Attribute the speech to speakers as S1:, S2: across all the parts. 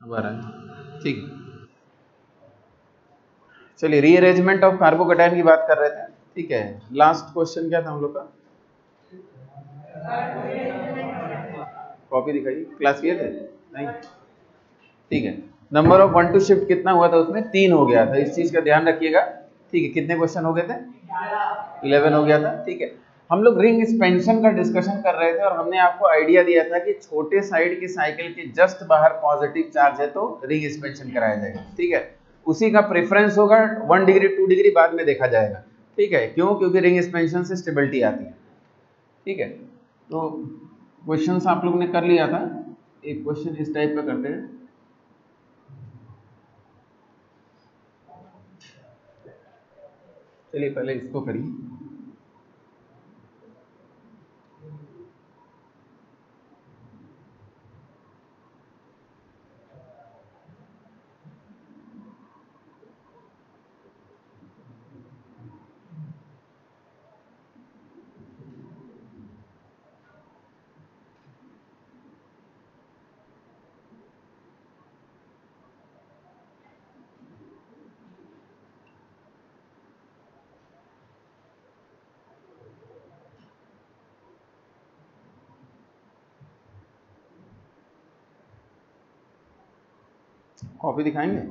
S1: अब आ रहा है, ठीक। चलिए, रीअरेंजमेंट ऑफ कार्बोकैटायन की बात कर रहे थे, ठीक है। लास्ट क्वेश्चन क्या था हम लोग का? कॉपी दिखाइए, क्लास किए थे नहीं? ठीक है। नंबर ऑफ 1 to शिफ्ट कितना हुआ था उसमें? 3 हो गया था, इस चीज का ध्यान रखिएगा, ठीक है। कितने क्वेश्चन हो गए थे? 11 हो गया था, ठीक है। हम लोग रिंग एक्सपेंशन का डिस्कशन कर रहे थे और हमने आपको आइडिया दिया था कि छोटे साइड की साइकिल के जस्ट बाहर पॉजिटिव चार्ज है तो रिंग एक्सपेंशन कराया जाएगा, ठीक है। उसी का प्रेफरेंस होगा, 1 डिग्री 2 डिग्री बाद में देखा जाएगा, ठीक है। क्यों? क्योंकि रिंग एक्सपेंशन से स्टेबिलिटी आती है, ठीक है। तो क्वेश्चंस आप लोग ने कर लिया था, एक क्वेश्चन इस टाइप का करते हैं। चलिए पहले इसको करिए। कॉपी दिखाएंगे?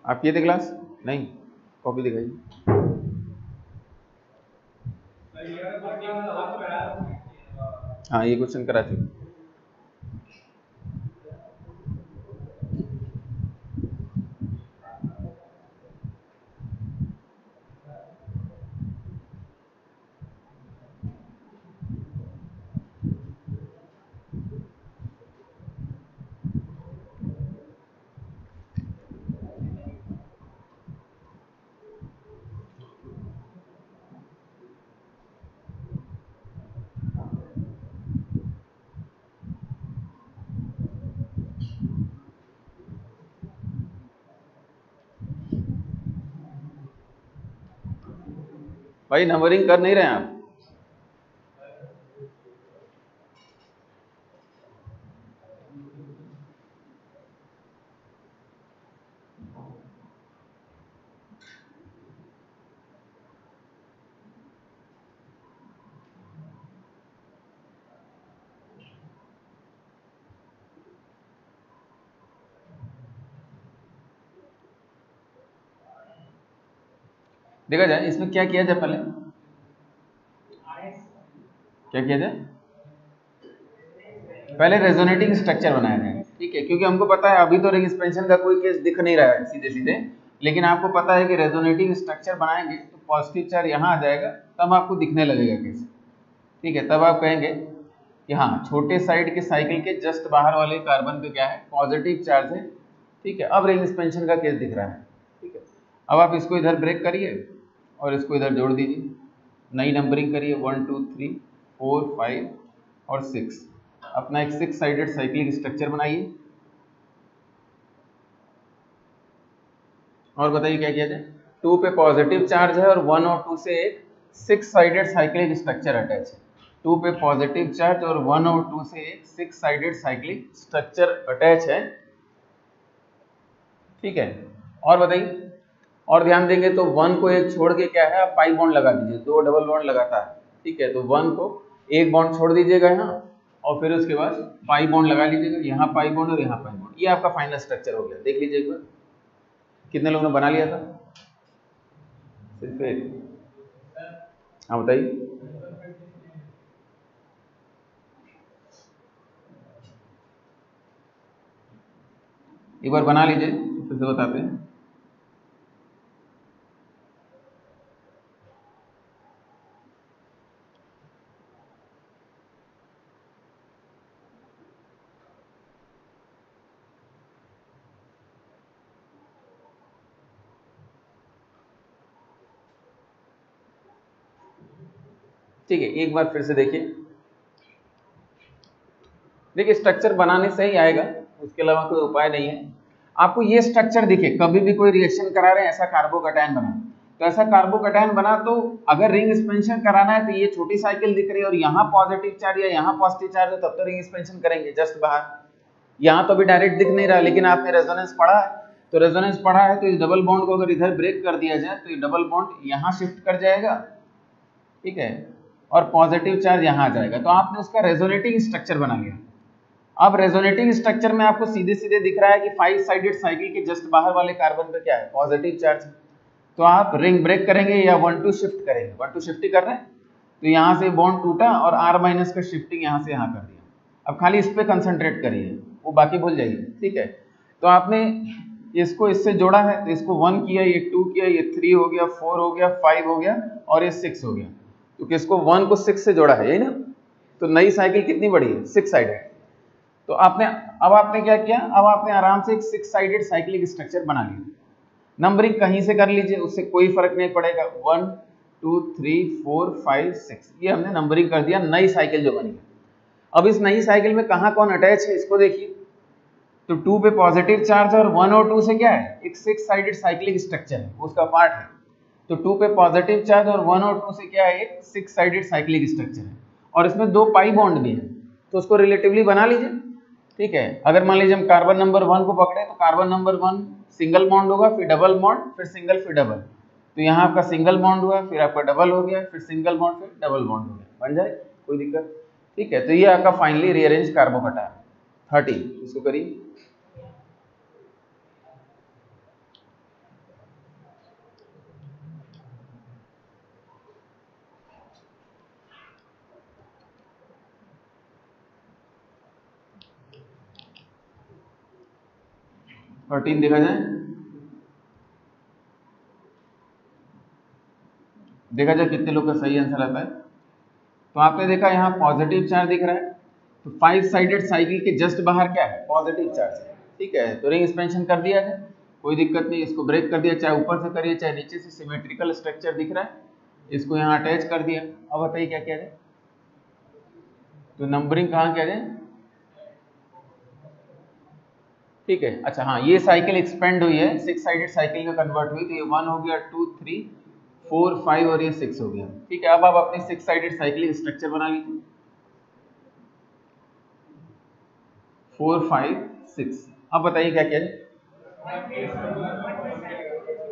S1: आप किए थे क्लास? नहीं, कॉपी दिखाइए। हाँ, ये क्वेश्चन करा चुके। भाई नंबरिंग कर नहीं रहे हैं आप? देखा जाए इसमें क्या किया जाए, पहले क्या किया जाए? पहले रेजोनेटिंग स्ट्रक्चर बनाया जाए, ठीक है। क्योंकि हमको पता है अभी तो रिंग एक्सपेंशन का कोई केस दिख नहीं रहा है सीधे सीधे, लेकिन आपको पता है कि रेजोनेटिंग स्ट्रक्चर बनाएंगे तो पॉजिटिव चार्ज यहाँ आ जाएगा, तब आपको दिखने लगेगा केस, ठीक है। तब आप कहेंगे कि हाँ, छोटे साइड के साइकिल के जस्ट बाहर वाले कार्बन पे क्या है? पॉजिटिव चार्ज है, ठीक है। अब रिंग एक्सपेंशन का केस दिख रहा है, ठीक है। अब आप इसको इधर ब्रेक करिए और इसको इधर जोड़ दीजिए, नई नंबरिंग करिए, 1 2 3 4 5 और 6। अपना एक 6 साइडेड साइक्लिक स्ट्रक्चर बनाइए और बताइए क्या किया जाए। 2 पे पॉजिटिव चार्ज है और 1 और 2 से एक 6 साइडेड साइक्लिक स्ट्रक्चर अटैच है। 2 पे पॉजिटिव चार्ज और 1 और 2 से एक 6 साइडेड साइक्लिक स्ट्रक्चर अटैच है, ठीक है। और बताइए, और ध्यान देंगे तो 1 को एक छोड़ के क्या है, आप पाई बॉन्ड लगा दीजिए, 2 डबल बॉन्ड लगाता है, ठीक है। तो 1 को एक बॉन्ड छोड़ दीजिएगा यहाँ और फिर उसके बाद पाई बॉन्ड लगा लीजिएगा, यहाँ पाई बॉन्ड और यहाँ पाई बॉन्ड। ये आपका फाइनल स्ट्रक्चर हो गया, देख लीजिए एक बार। कितने लोगों ने बना लिया था? सिर्फ एक? हाँ बताइए। एक बार बना लीजिए, फिर से बताते हैं। ठीक है, एक बार फिर से देखिए। देखिए, स्ट्रक्चर बनाने से ही आएगा, उसके अलावा कोई उपाय नहीं है। आपको ये स्ट्रक्चर दिखे, कभी भी कोई रिएक्शन करा रहे हैं, ऐसा कार्बोकैटायन बना, तो ऐसा कार्बोकैटायन बना तो अगर रिंग एक्सपेंशन कराना है तो ये छोटी साइकिल दिख रही है और यहाँ पॉजिटिव चार्ज या यहाँ पॉजिटिव चार्ज है, तब तो रिंग एक्सपेंशन करेंगे जस्ट बाहर। यहाँ तो अभी डायरेक्ट दिख नहीं रहा, लेकिन आपने रेजोनेंस पढ़ा है, तो रेजोनेंस पढ़ा है तो इस डबल बॉन्ड को अगर इधर ब्रेक कर दिया जाए तो ये डबल बॉन्ड यहाँ शिफ्ट कर जाएगा, ठीक है, और पॉजिटिव चार्ज यहाँ आ जाएगा। तो आपने उसका रेजोनेटिंग स्ट्रक्चर बना लिया। अब रेजोनेटिंग स्ट्रक्चर में आपको सीधे सीधे दिख रहा है कि 5 साइडेड साइकिल के जस्ट बाहर वाले कार्बन पे क्या है, पॉजिटिव चार्ज। तो आप रिंग ब्रेक करेंगे या 1-2 शिफ्ट करेंगे, 1-2 शिफ्ट ही कर रहे हैं, तो यहाँ से बॉन्ड टूटा और R- का शिफ्टिंग यहाँ से यहाँ कर दिया। अब खाली इस पे कंसंट्रेट करिए, वो बाकी भूल जाइए, ठीक है। तो आपने इसको इससे जोड़ा है, तो इसको 1 किया, ये 2 किया, ये 3 हो गया, 4 हो गया, 5 हो गया और ये 6 हो गया। तो किसको 1 को 6 से जोड़ा है, यही ना। तो नई साइकिल कितनी बड़ी है, 6 साइडेड। तो अब आपने क्या किया, अब आपने आराम से एक 6 साइडेड साइक्लिक स्ट्रक्चर बना लिया। नंबरिंग कहीं से कर लीजिए, उससे कोई फर्क नहीं पड़ेगा। 1 2 3 4 5 6, ये हमने नंबरिंग कर दिया, नई साइकिल जो बनी। अब इस नई साइकिल में कहाँ कौन अटैच है इसको देखिए। तो 2 पे पॉजिटिव चार्ज और 1 और 2 से क्या है, एक 6 साइडेड साइक्लिक स्ट्रक्चर है, उसका पार्ट है। तो 2 पे पॉजिटिव चार्ज और 1 और 2 से क्या है, एक 6 साइडेड साइक्लिक स्ट्रक्चर है, और इसमें 2 पाई बॉन्ड भी है, तो उसको रिलेटिवली बना लीजिए, ठीक है। अगर मान लीजिए हम कार्बन नंबर 1 को पकड़े, तो कार्बन नंबर 1 सिंगल बॉन्ड होगा, फिर डबल बॉन्ड, फिर सिंगल, फिर डबल। तो यहाँ आपका सिंगल बॉन्ड हुआ, फिर आपका डबल हो गया, फिर सिंगल बॉन्ड, फिर डबल बॉन्ड हो गया, बन जाए, कोई दिक्कत, ठीक है। तो ये आपका फाइनली रीअरेंज कार्बोकटा है 30, इसको करिए। और 3 देखा जाए, कितने लोग का सही आंसर आता है। तो आपने देखा यहाँ पॉजिटिव चार्ज दिख रहा है, तो 5 साइडेड साइकिल के जस्ट बाहर क्या है, पॉजिटिव चार्ज है, ठीक है। तो रिंग एक्सपेंशन कर दिया है, कोई दिक्कत नहीं, इसको ब्रेक कर दिया, चाहे ऊपर से करिए चाहे नीचे से, सिमेट्रिकल स्ट्रक्चर दिख रहा है, इसको यहाँ अटैच कर दिया। अब बताइए क्या किया जाए, तो नंबरिंग कहाँ किया जाए, ठीक है। अच्छा हाँ, ये साइकिल एक्सपेंड हुई है, 6 साइडेड साइकिल में कन्वर्ट हुई, तो ये 1 हो गया, 2 3 4 5 और ये 6 हो गया, ठीक है। अब आप अपनी 6 साइडेड साइक्लिक स्ट्रक्चर बना लीजिए, 4 5 6। अब बताइए क्या किया जाए।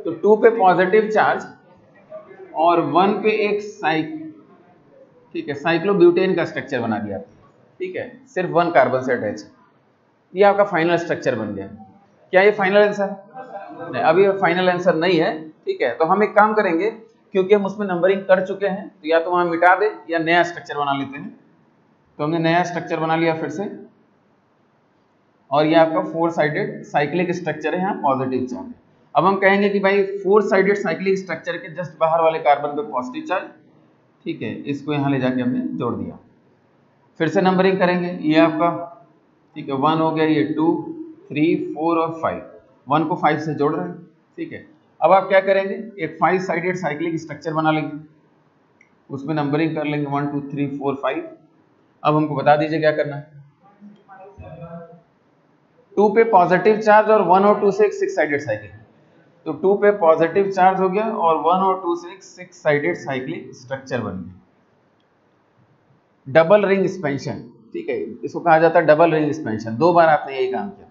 S1: तो 2 पे पॉजिटिव चार्ज और 1 पे एक ठीक है, साइक्लोब्यूटेन का स्ट्रक्चर बना दिया, ठीक है, सिर्फ 1 कार्बन से अटैच। ये आपका फाइनल स्ट्रक्चर बन गया। क्या ये फाइनल आंसर नहीं, अभी फाइनल आंसर नहीं है, ठीक है। तो हम एक काम करेंगे, क्योंकि हम उसमें नंबरिंग कर चुके हैं, तो या तो वहां मिटा दे या नया स्ट्रक्चर बना लेते हैं। तो हमने नया स्ट्रक्चर बना लिया फिर से, और ये आपका 4 साइडेड साइक्लिक स्ट्रक्चर है, यहाँ पॉजिटिव चार्ज। अब हम कहेंगे कि भाई 4 साइडेड साइक्लिक स्ट्रक्चर के जस्ट बाहर वाले कार्बन पे पॉजिटिव चार्ज, ठीक है, इसको यहाँ ले जाके हमने जोड़ दिया। फिर से नंबरिंग करेंगे, ये आपका, ठीक है, 1 हो गया, ये 2 3 4 और 5, 1 को 5 से जोड़ रहे हैं, ठीक है। अब आप क्या करेंगे, एक 5 साइडेड साइक्लिक स्ट्रक्चर बना लेंगे, उसमें नंबरिंग कर लेंगे 1 2 3 4 5। अब हमको बता दीजिए क्या करना है। 2 पे पॉजिटिव चार्ज और 1 और 2 से एक 6 साइडेड साइकिल, तो 2 पे पॉजिटिव चार्ज हो गया और 1 और 2 से एक 6 साइडेड साइक्लिक स्ट्रक्चर बन गया। डबल रिंग एक्सपेंशन, ठीक है, इसको कहा जाता है डबल रिंग एक्सपेंशन। 2 बार आपने यही काम किया,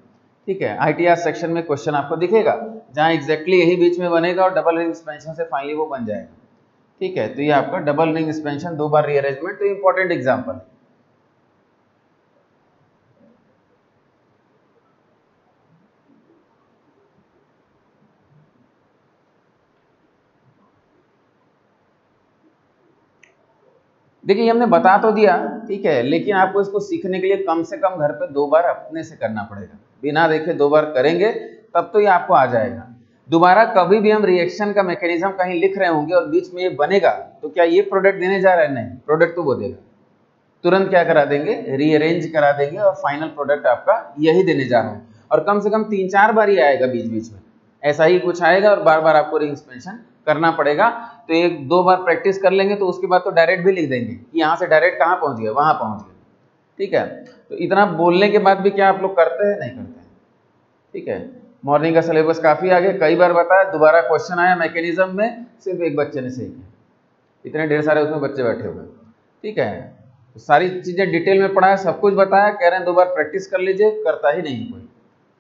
S1: ठीक है। आईटीआर सेक्शन में क्वेश्चन आपको दिखेगा जहां एग्जैक्टली यही बीच में बनेगा और डबल रिंग एक्सपेंशन से फाइनली वो बन जाएगा, ठीक है। तो ये आपका डबल रिंग एक्सपेंशन, 2 बार रीअरेंजमेंट, तो इंपॉर्टेंट एग्जांपल। देखिए हमने बता तो दिया, ठीक है, लेकिन आपको इसको सीखने के लिए कम से कम घर पे 2 बार अपने से करना पड़ेगा, बिना देखे 2 बार करेंगे तब तो ये आपको आ जाएगा। दोबारा कभी भी हम रिएक्शन का मैकेनिज्म कहीं लिख रहे होंगे और बीच में ये बनेगा, तो क्या ये प्रोडक्ट देने जा रहा है, नहीं, प्रोडक्ट तो वो देगा, तुरंत क्या करा देंगे, रीअरेंज करा देंगे और फाइनल प्रोडक्ट आपका यही देने जा रहा है। और कम से कम 3-4 बार ही आएगा, बीच बीच में ऐसा ही कुछ आएगा और बार बार आपको रिंग एक्सपेंशन करना पड़ेगा। तो 1-2 बार प्रैक्टिस कर लेंगे तो उसके बाद तो डायरेक्ट भी लिख देंगे कि यहाँ से डायरेक्ट कहाँ पहुँच गया, वहाँ पहुँच गया, ठीक है। तो इतना बोलने के बाद भी क्या आप लोग करते हैं, नहीं करते हैं, ठीक है। मॉर्निंग का सिलेबस काफ़ी आगे, कई बार बताया, दोबारा क्वेश्चन आया मैकेनिज्म में, सिर्फ एक बच्चे ने सही किया, इतने ढेर सारे उसमें बच्चे बैठे हुए, ठीक है। तो सारी चीजें डिटेल में पढ़ा है, सब कुछ बताया, कह रहे हैं 2 बार प्रैक्टिस कर लीजिए, करता ही नहीं कोई,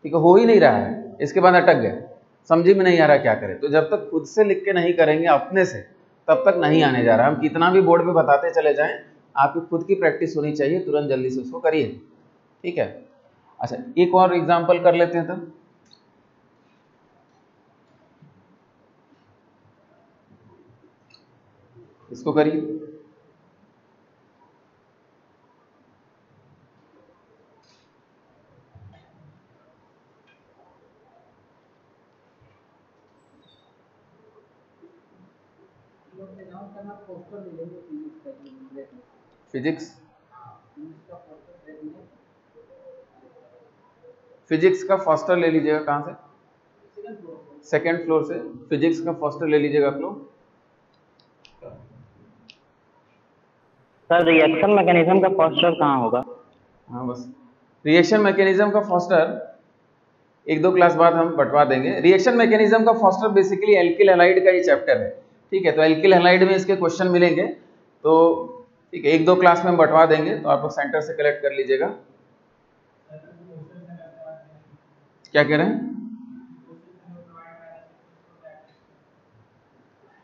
S1: ठीक है, हो ही नहीं रहा है, इसके बाद अटक गए, समझ में नहीं आ रहा क्या करें। तो जब तक खुद से लिख के नहीं करेंगे अपने से, तब तक नहीं आने जा रहा। हम कितना भी बोर्ड पे बताते चले जाएं, आपकी खुद की प्रैक्टिस होनी चाहिए, तुरंत जल्दी से उसको करिए, ठीक है। अच्छा, एक और एग्जाम्पल कर लेते हैं तब। इसको करिए। फिजिक्स फिजिक्स का फर्स्टर ले लीजिएगा, कहाँ से? सेकेंड फ्लोर से फिजिक्स का फर्स्टर ले लीजिएगा आप लोग।
S2: सर रिएक्शन मैकेनिज्म का फर्स्टर कहाँ होगा?
S1: हाँ बस, रिएक्शन मैकेनिज्म का फर्स्टर 1-2 क्लास बाद हम बंटवा देंगे। रिएक्शन मैकेनिज्म का फर्स्टर बेसिकली एल्किल हैलाइड का ही चैप्टर है, ठीक है। तो एल्किल हैलाइड में इसके क्वेश्चन मिलेंगे, तो ठीक है 1-2 क्लास में हम बंटवा देंगे, तो आप लोग सेंटर से कलेक्ट कर लीजिएगा। क्या कह रहे हैं?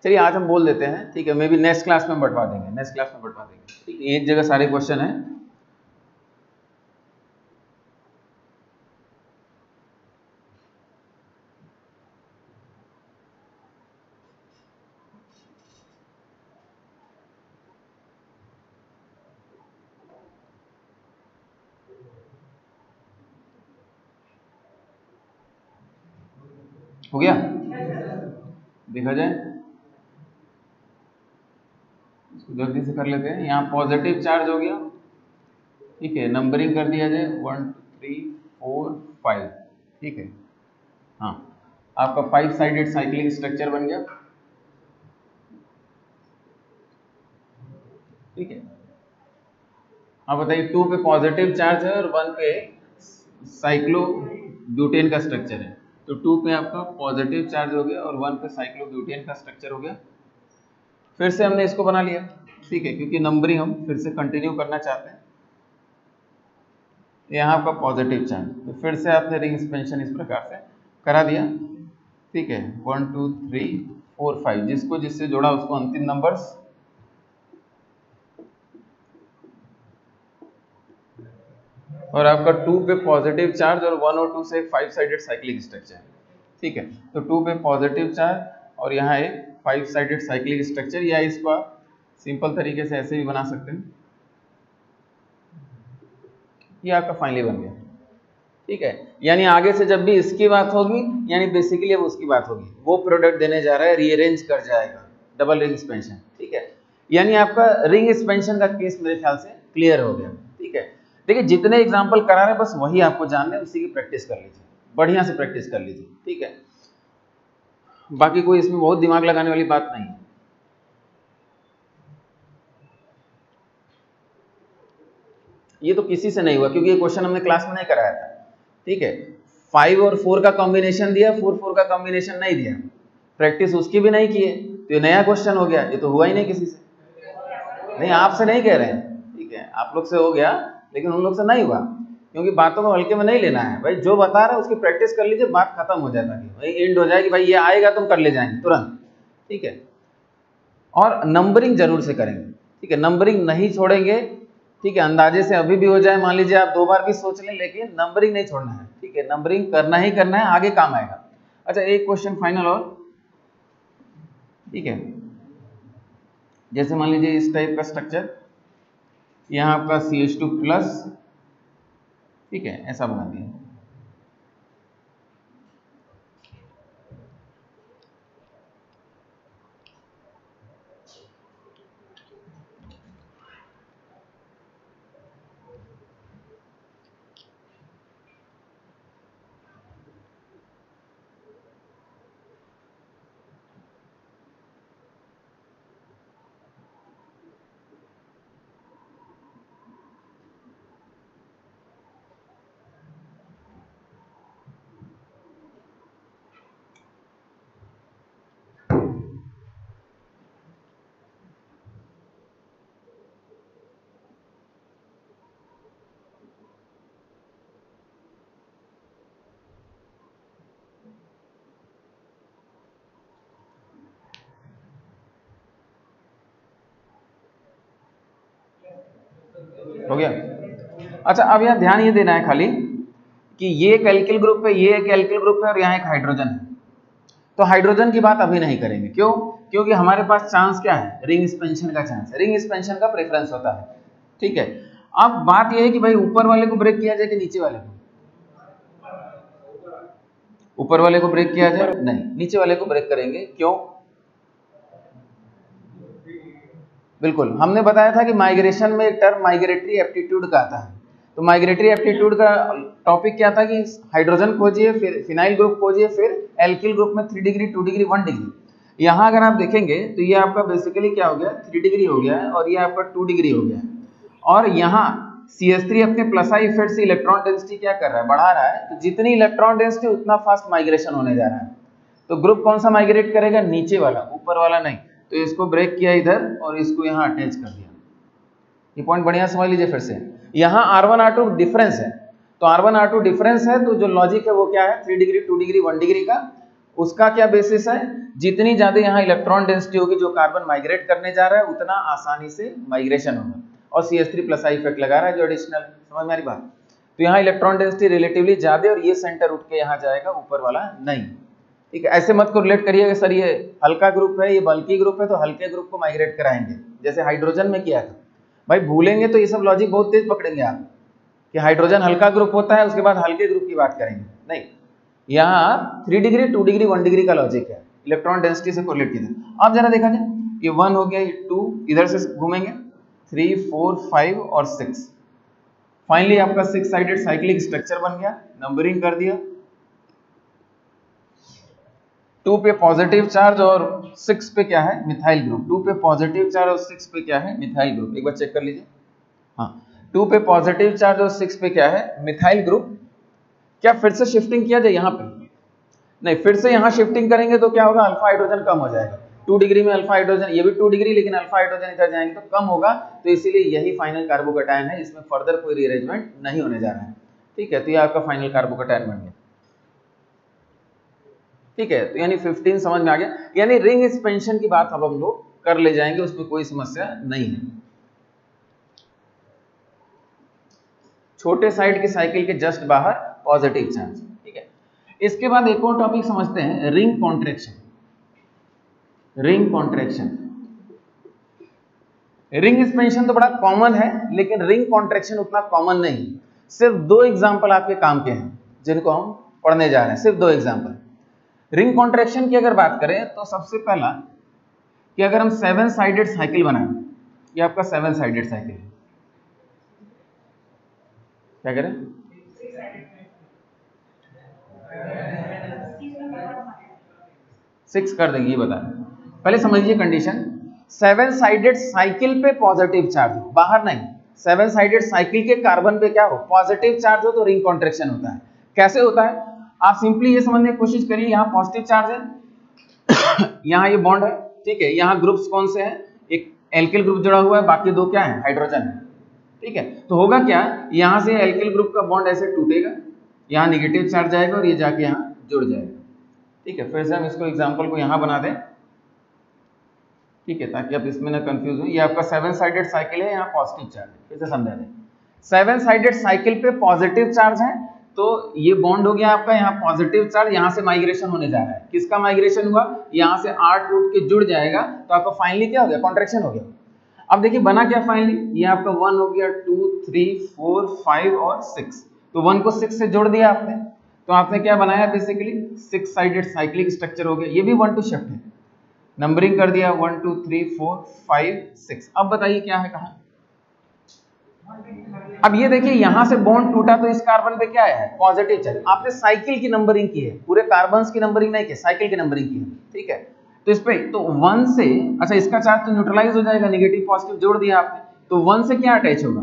S1: चलिए आज हम बोल देते हैं, ठीक है, मे बी नेक्स्ट क्लास में बंटवा देंगे, नेक्स्ट क्लास में बंटवा देंगे, ठीक है, एक जगह सारे क्वेश्चन है। हो गया, देखा जाए, इसको जल्दी से कर लेते हैं। यहाँ पॉजिटिव चार्ज हो गया, ठीक है, नंबरिंग कर दिया जाए 1 2 3 4 5, ठीक है। हाँ, आपका 5 साइडेड साइक्लिक स्ट्रक्चर बन गया, ठीक है। अब बताइए 2 पे पॉजिटिव चार्ज है और 1 पे साइक्लोब्यूटेन का स्ट्रक्चर है, तो 2 पे आपका पॉजिटिव चार्ज हो गया और 1 पे साइक्लोब्यूटेन का स्ट्रक्चर हो गया। फिर से हमने इसको बना लिया, ठीक है, क्योंकि नंबरिंग हम फिर से कंटिन्यू करना चाहते हैं। यहाँ आपका पॉजिटिव चार्ज, तो फिर से आपने रिंग एक्सपेंशन इस प्रकार से करा दिया, ठीक है। 1 2 3 4 5, जिसको जिससे जोड़ा उसको अंतिम नंबर्स, और आपका 2 पे पॉजिटिव चार्ज और 1 और 2 से 5 साइडेड साइक्लिक स्ट्रक्चर, ठीक है। तो 2 पे पॉजिटिव चार्ज और यहाँ एक 5 साइडेड साइक्लिक स्ट्रक्चर, या इसको आप सिंपल तरीके से ऐसे भी बना सकते हैं। ये आपका फाइनली बन गया, ठीक है। यानी आगे से जब भी इसकी बात होगी, यानी बेसिकली अब उसकी बात होगी, वो प्रोडक्ट देने जा रहा है, रीअरेंज कर जाएगा, डबल रिंग एक्सपेंशन, ठीक है। यानी आपका रिंग एक्सपेंशन का केस मेरे ख्याल से क्लियर हो गया, ठीक है। देखिए जितने एग्जाम्पल करा रहे हैं बस वही आपको जानना है, उसी की प्रैक्टिस कर लीजिए, बढ़िया से प्रैक्टिस कर लीजिए, ठीक है। बाकी कोई इसमें बहुत दिमाग लगाने वाली बात नहीं है। ये तो किसी से नहीं हुआ, क्योंकि ये क्वेश्चन हमने क्लास में नहीं कराया था, ठीक है। 5 और 4 का कॉम्बिनेशन दिया, 4 का कॉम्बिनेशन नहीं दिया, प्रैक्टिस उसकी भी नहीं की है, तो ये नया क्वेश्चन हो गया, ये तो हुआ ही नहीं किसी से। नहीं, आपसे नहीं कह रहे हैं, ठीक है, आप लोग से हो गया, लेकिन उन लोग से नहीं हुआ, क्योंकि बातों को हल्के में नहीं लेना है भाई, जो बता रहा है उसकी प्रैक्टिस कर लीजिए, बात खत्म हो जाता है भाई, एंड हो जाएगी भाई, ये आएगा तुम कर ले जाएंगे तुरंत, ठीक है। और नंबरिंग जरूर से करेंगे, ठीक है, नंबरिंग नहीं छोड़ेंगे, ठीक है। अंदाजे से अभी भी हो जाए, मान लीजिए आप 2 बार भी सोच लें, लेकिन नंबरिंग नहीं छोड़ना है, ठीक है, नंबरिंग करना ही करना है, आगे काम आएगा। अच्छा, एक क्वेश्चन फाइनल और, ठीक है, जैसे मान लीजिए इस टाइप का स्ट्रक्चर, यहाँ आपका CH2+, ठीक है, ऐसा बना दिया, हो गया। अच्छा, अब यहाँ ध्यान ये देना है खाली कि ये एक एल्किल ग्रुप है, ये एक एल्किल ग्रुप है और यहाँ एक हाइड्रोजन है। तो हाइड्रोजन की बात अभी नहीं करेंगे, क्यों? क्योंकि हमारे पास चांस क्या है, रिंग एक्सपेंशन का चांस है, रिंग एक्सपेंशन का प्रेफरेंस होता है। ठीक है, अब बात यह है कि भाई ऊपर वाले को ब्रेक किया जाए कि नीचे वाले को? ऊपर वाले को ब्रेक किया जाए? नहीं, नीचे वाले को ब्रेक करेंगे। क्यों? बिल्कुल, हमने बताया था कि माइग्रेशन में एक टर्म माइग्रेटरी एप्टीट्यूड का आता है। तो माइग्रेटरी एप्टीट्यूड का टॉपिक क्या था कि हाइड्रोजन खोजिए, फिर फिनाइल ग्रुप खोजिए, फिर एल्किल ग्रुप में 3 डिग्री, 2 डिग्री, 1 डिग्री। यहाँ अगर आप देखेंगे तो ये आपका बेसिकली क्या हो गया, 3 डिग्री हो गया है और ये आपका 2 डिग्री हो गया है। और यहाँ CH3 अपने प्लस आई इफेक्ट से इलेक्ट्रॉन डेंसिटी क्या कर रहा है, बढ़ा रहा है। तो जितनी इलेक्ट्रॉन डेंसिटी उतना फास्ट माइग्रेशन होने जा रहा है। तो ग्रुप कौन सा माइग्रेट करेगा, नीचे वाला, ऊपर वाला नहीं। तो इसको ब्रेक किया इधर और इसको यहाँ अटैच कर दिया। ये पॉइंट बढ़िया समझ लीजिए फिर से। यहाँ R1 R2 डिफरेंस है, तो R1 R2 डिफरेंस है, तो जो लॉजिक है वो क्या है, 3 डिग्री, 2 डिग्री, 1 डिग्री का। उसका क्या बेसिस है, जितनी ज्यादा यहाँ इलेक्ट्रॉन डेंसिटी होगी जो कार्बन माइग्रेट करने जा रहा है उतना आसानी से माइग्रेशन होगा। और CH3 प्लस आई इफेक्ट लगा रहा है जो एडिशनल, समझ में आ रही बात? तो यहाँ इलेक्ट्रॉन डेंसिटी रिलेटिवली ज्यादा और ये सेंटर उठ के यहाँ जाएगा, ऊपर वाला नहीं। ठीक है, ऐसे मत को रिलेट करिएगा सर ये हल्का ग्रुप है, ये बल्की ग्रुप है, तो हल्के ग्रुप को माइग्रेट कराएंगे, जैसे हाइड्रोजन में किया था। भाई भूलेंगे तो ये सब लॉजिक बहुत तेज पकड़ेंगे आप कि हाइड्रोजन हल्का ग्रुप होता है, उसके बाद हल्के ग्रुप की बात करेंगे। नहीं, यहाँ 3 डिग्री, 2 डिग्री, 1 डिग्री का लॉजिक है, इलेक्ट्रॉन डेंसिटी से कोरिलेट किया। अब जरा देखा जाए, ये 1 हो गया, ये 2, इधर से घूमेंगे 3, 4, 5 और 6। फाइनली आपका 6 साइडेड साइक्लिक स्ट्रक्चर बन गया, नंबरिंग कर दिया। 2 पे पॉजिटिव चार्ज और 6 पे क्या है, मिथाइल ग्रुप। 2 पे पॉजिटिव चार्ज और 6 पे क्या है, मिथाइल ग्रुप। एक बार चेक कर लीजिए। हाँ, 2 पे पॉजिटिव चार्ज और 6 पे क्या है, मिथाइल ग्रुप। क्या फिर से शिफ्टिंग किया जाए यहाँ पे? नहीं, फिर से यहाँ शिफ्टिंग करेंगे तो क्या होगा, अल्फा हाइड्रोजन कम हो जाएगा। 2 डिग्री में अल्फा हाइड्रोजन, ये भी 2 डिग्री, लेकिन अल्फा हाइड्रोजन इधर जाएंगे तो कम होगा। तो इसीलिए यही फाइनल कार्बोकैटायन है, इसमें फर्दर कोई रीअरेंजमेंट नहीं होने जा रहा है। ठीक है, तो ये आपका फाइनल कार्बोकैटायन बन गया। ठीक है, तो यानी 15 समझ में आ गया। यानी रिंग एक्सपेंशन की बात अब हम लोग कर ले जाएंगे, उसमें कोई समस्या नहीं है। छोटे साइड के साइकिल के जस्ट बाहर पॉजिटिव चार्ज। ठीक है, इसके बाद एक और टॉपिक समझते हैं, ring contraction. Ring contraction, ring expansion तो बड़ा कॉमन है, लेकिन रिंग कॉन्ट्रैक्शन उतना कॉमन नहीं। सिर्फ 2 एग्जांपल आपके काम के हैं जिनको हम पढ़ने जा रहे हैं, सिर्फ 2 एग्जांपल। रिंग कॉन्ट्रैक्शन की अगर बात करें तो सबसे पहला कि अगर हम 7 साइडेड साइकिल बनाएं, ये आपका 7 साइडेड साइकिल है, क्या करें, 6 कर देंगे, ये बताएं। पहले समझिए कंडीशन, 7 साइडेड साइकिल पे पॉजिटिव चार्ज हो, बाहर नहीं। 7 साइडेड साइकिल के कार्बन पे क्या हो, पॉजिटिव चार्ज हो, तो रिंग कॉन्ट्रैक्शन होता है। कैसे होता है, आप सिंपली ये समझने की कोशिश करिए, यहाँ पॉजिटिव चार्ज है, यहाँ ये बॉन्ड है। ठीक है, यहाँ ग्रुप्स कौन से हैं, एक एल्किल ग्रुप जुड़ा हुआ है, बाकी 2 क्या है, हाइड्रोजन है। ठीक है, तो होगा क्या, यहाँ से एल्किल ग्रुप का बॉन्ड ऐसे टूटेगा, यहाँ निगेटिव चार्ज आएगा और ये जाके यहाँ जुड़ जाएगा। ठीक है, फिर से हम इसको एग्जाम्पल को यहाँ बना दें। ठीक है, ताकि आप इसमें ना कंफ्यूज हो। ये आपका 7 साइडेड साइकिल है, यहाँ पॉजिटिव चार्ज है, फिर से समझा दें। 7 साइडेड साइकिल पे पॉजिटिव चार्ज है, तो ये बॉन्ड हो गया आपका, यहाँ पॉजिटिव चार्ज, यहाँ से माइग्रेशन होने जा रहा है। किसका माइग्रेशन हुआ, यहाँ से 8 टूट के जुड़ जाएगा, तो आपका फाइनली क्या हो गया, कॉन्ट्रैक्शन हो गया। अब देखिए बना क्या फाइनली, ये आपका 1 हो गया, 2, 3, 4, 5 और 6। तो 1 को 6 से जोड़ दिया आपने, तो आपने क्या बनाया, बेसिकली 6 साइडेड साइक्लिक स्ट्रक्चर हो गया। ये भी 1 2 शिफ्ट है, नंबरिंग कर दिया 1 2 3 4 5 6। अब बताइए क्या है, कहा। अब ये देखिए यहां से बॉन्ड टूटा तो इस कार्बन पे क्या है, पॉजिटिव चार्ज। आपने साइकिल की नंबरिंग की है, पूरे कार्बन्स की नंबरिंग नहीं की, साइकिल की नंबरिंग की है। ठीक है, तो इस पे तो 1 से, अच्छा इसका चार्ज तो न्यूट्रलाइज हो जाएगा, नेगेटिव पॉजिटिव जोड़ दिया आपने, तो 1 से क्या अटैच होगा,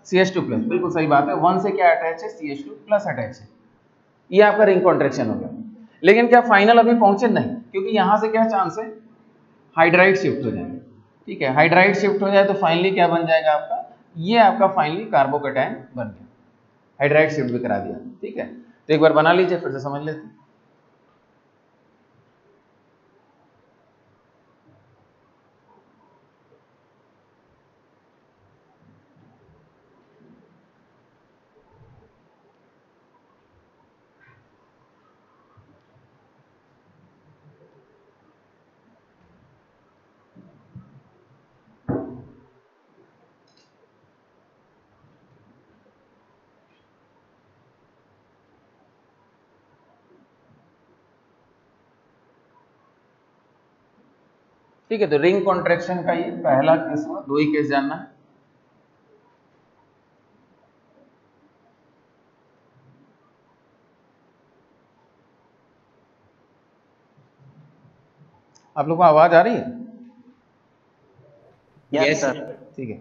S1: CH2 प्लस। बिल्कुल सही बात है, 1 से क्या अटैच है, CH2 प्लस अटैच है। ये आपका रिंग कॉन्ट्रैक्शन हो गया। लेकिन क्या फाइनल अभी पहुंचे, नहीं, क्योंकि यहां से क्या चांस है, हाइड्राइड शिफ्ट हो जाए। ठीक है, हाइड्राइड शिफ्ट हो जाए तो फाइनली क्या बन जाएगा आपका, ये आपका फाइनली कार्बोकैटायन बन गया, हाइड्राइड शिफ्ट भी करा दिया। ठीक है, तो एक बार बना लीजिए, फिर से समझ लेते हैं। ठीक है, तो रिंग कॉन्ट्रैक्शन का ये पहला केस हुआ, 2 ही केस जानना है। आप लोग को आवाज आ रही है?
S2: Yes sir.
S1: ठीक है,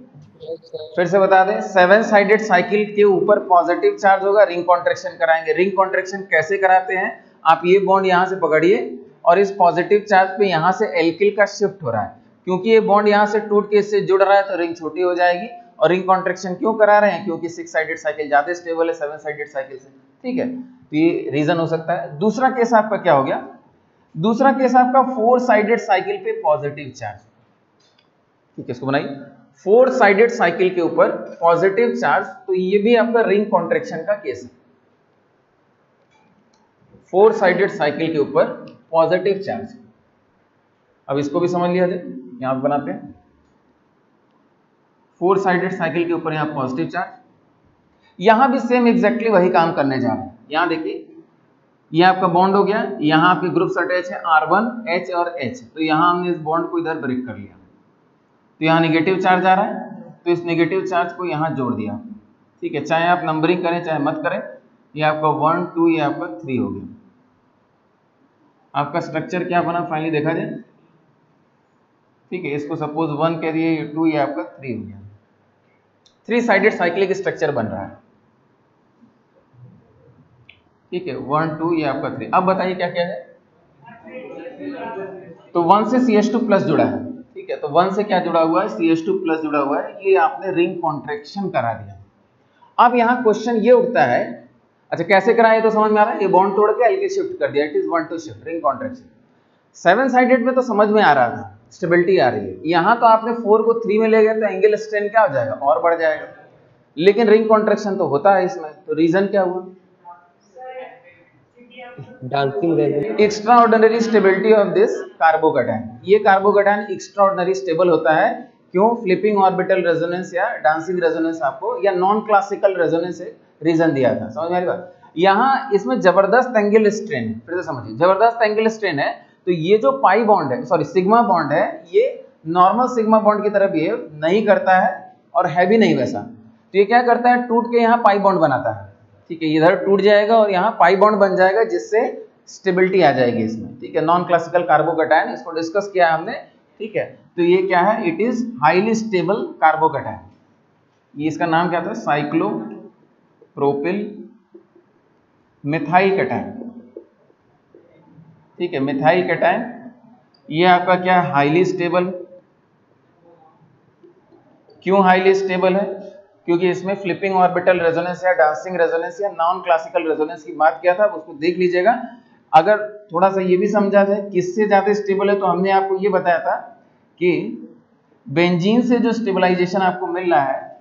S1: फिर से बता दें, 7 साइडेड साइकिल के ऊपर पॉजिटिव चार्ज होगा, रिंग कॉन्ट्रैक्शन कराएंगे। रिंग कॉन्ट्रैक्शन कैसे कराते हैं, आप ये बॉन्ड यहां से पकड़िए और इस पॉजिटिव चार्ज पे यहां से एल्किल का शिफ्ट हो रहा है, क्योंकि ये बॉन्ड यहां से टूट के इससे जुड़ रहा है तो रिंग छोटी हो जाएगी। और रिंग कॉन्ट्रैक्शन क्यों करा रहे हैं, क्योंकि 6 साइडेड साइकिल ज्यादा स्टेबल है 7 साइडेड साइकिल से, ठीक है, तो ये रीजन हो सकता है। दूसरा केस आपका क्या हो गया, दूसरा केस आपका 4 साइडेड साइकिल पे पॉजिटिव चार्ज, ठीक है, इसको बनाइए, 4 साइडेड साइकिल के ऊपर पॉजिटिव चार्ज, तो ये भी आपका रिंग कॉन्ट्रैक्शन का केस है। 4 साइडेड साइकिल के ऊपर पॉजिटिव चार्ज। अब इसको भी समझ लिया जाए, यहां पे बनाते हैं 4 साइडेड साइकिल के ऊपर यहां पॉजिटिव चार्ज, यहां भी सेम एग्जैक्टली वही काम करने जा रहे हैं। यहां देखिए, ये आपका बॉन्ड हो गया, यहां आपके ग्रुप्स अटैच है R1 H और H, तो यहां हमने इस बॉन्ड को इधर ब्रेक कर लिया, तो यहाँ नेगेटिव चार्ज आ रहा है, तो इस नेगेटिव चार्ज को यहाँ जोड़ दिया, ठीक है, चाहे आप नंबरिंग करें चाहे मत करें, ये आपका 1 2 ये आपका 3 हो गया। आपका स्ट्रक्चर क्या बना फाइनली देखा जाए, ठीक है, इसको सपोज 1 कह दिए, 2 ये आपका 3 हो गया। 3 साइडेड साइक्लिक स्ट्रक्चर बन रहा है, ठीक है, 1 2 ये आपका 3। अब बताइए क्या क्या है, तो 1 से CH2 प्लस जुड़ा है, ठीक है, तो 1 से क्या जुड़ा हुआ है, CH2 प्लस जुड़ा हुआ है, ये आपने रिंग कॉन्ट्रैक्शन करा दिया। अब यहाँ क्वेश्चन ये उठता है, अच्छा कैसे कराया तो समझ में आ रहा है, ये बॉन्ड तोड़ के एल्किल शिफ्ट कर दिया, it is 1 2 shift ring contraction. 7 sided में तो समझ में आ रहा था, स्टेबिलिटी आ रही है, यहाँ तो आपने 4 को 3 में ले गए तो एंगल स्ट्रेन क्या हो जाएगा, और बढ़ जाएगा, लेकिन रिंग कॉन्ट्रैक्शन तो होता है इसमें, तो रीजन क्या हुआ,
S2: dancing
S1: extra ordinary stability of this carbocation. ये कार्बोकैटायन एक्स्ट्रा ऑर्डिनरी स्टेबल होता है, क्यों, फ्लिपिंग ऑर्बिटल रेजोनेंस या डांसिंग रेजोनेंस आपको, या नॉन क्लासिकल रेजोनेंस रीजन दिया था, समझ में आ रही बात। यहाँ इसमें जबरदस्त एंगल स्ट्रेन है, फिर से समझिए, जबरदस्त एंगल स्ट्रेन है, तो ये जो पाई बॉन्ड है, सॉरी सिग्मा बॉन्ड है, ये नॉर्मल सिग्मा बॉन्ड की तरह बिहेव नहीं करता है और है भी नहीं वैसा, तो ये क्या करता है, टूट के यहाँ पाई बॉन्ड बनाता है, ठीक है, इधर टूट जाएगा और यहाँ पाई बॉन्ड बन जाएगा, जिससे स्टेबिलिटी आ जाएगी इसमें, ठीक है, नॉन क्लासिकल कार्बोकैटायन, इसको डिस्कस किया हमने, ठीक है, तो ये क्या है, it is highly stable carbocation, ये इसका नाम क्या था, साइक्लोप्रोपिल मिथाइल कैटायन, ठीक है, मिथाइल कैटायन, ये आपका क्या है, हाईली स्टेबल। क्यों हाईली स्टेबल है, क्योंकि इसमें फ्लिपिंग ऑर्बिटल रेजोनेंस या डांसिंग रेजोनेंस या नॉन क्लासिकल रेजोनेंस की बात किया था, उसको देख लीजिएगा। अगर थोड़ा सा ये भी समझा जाए किससे ज्यादा स्टेबल है, तो हमने आपको ये बताया था कि बेंजीन से जो स्टेबलाइजेशन आपको मिल रहा है,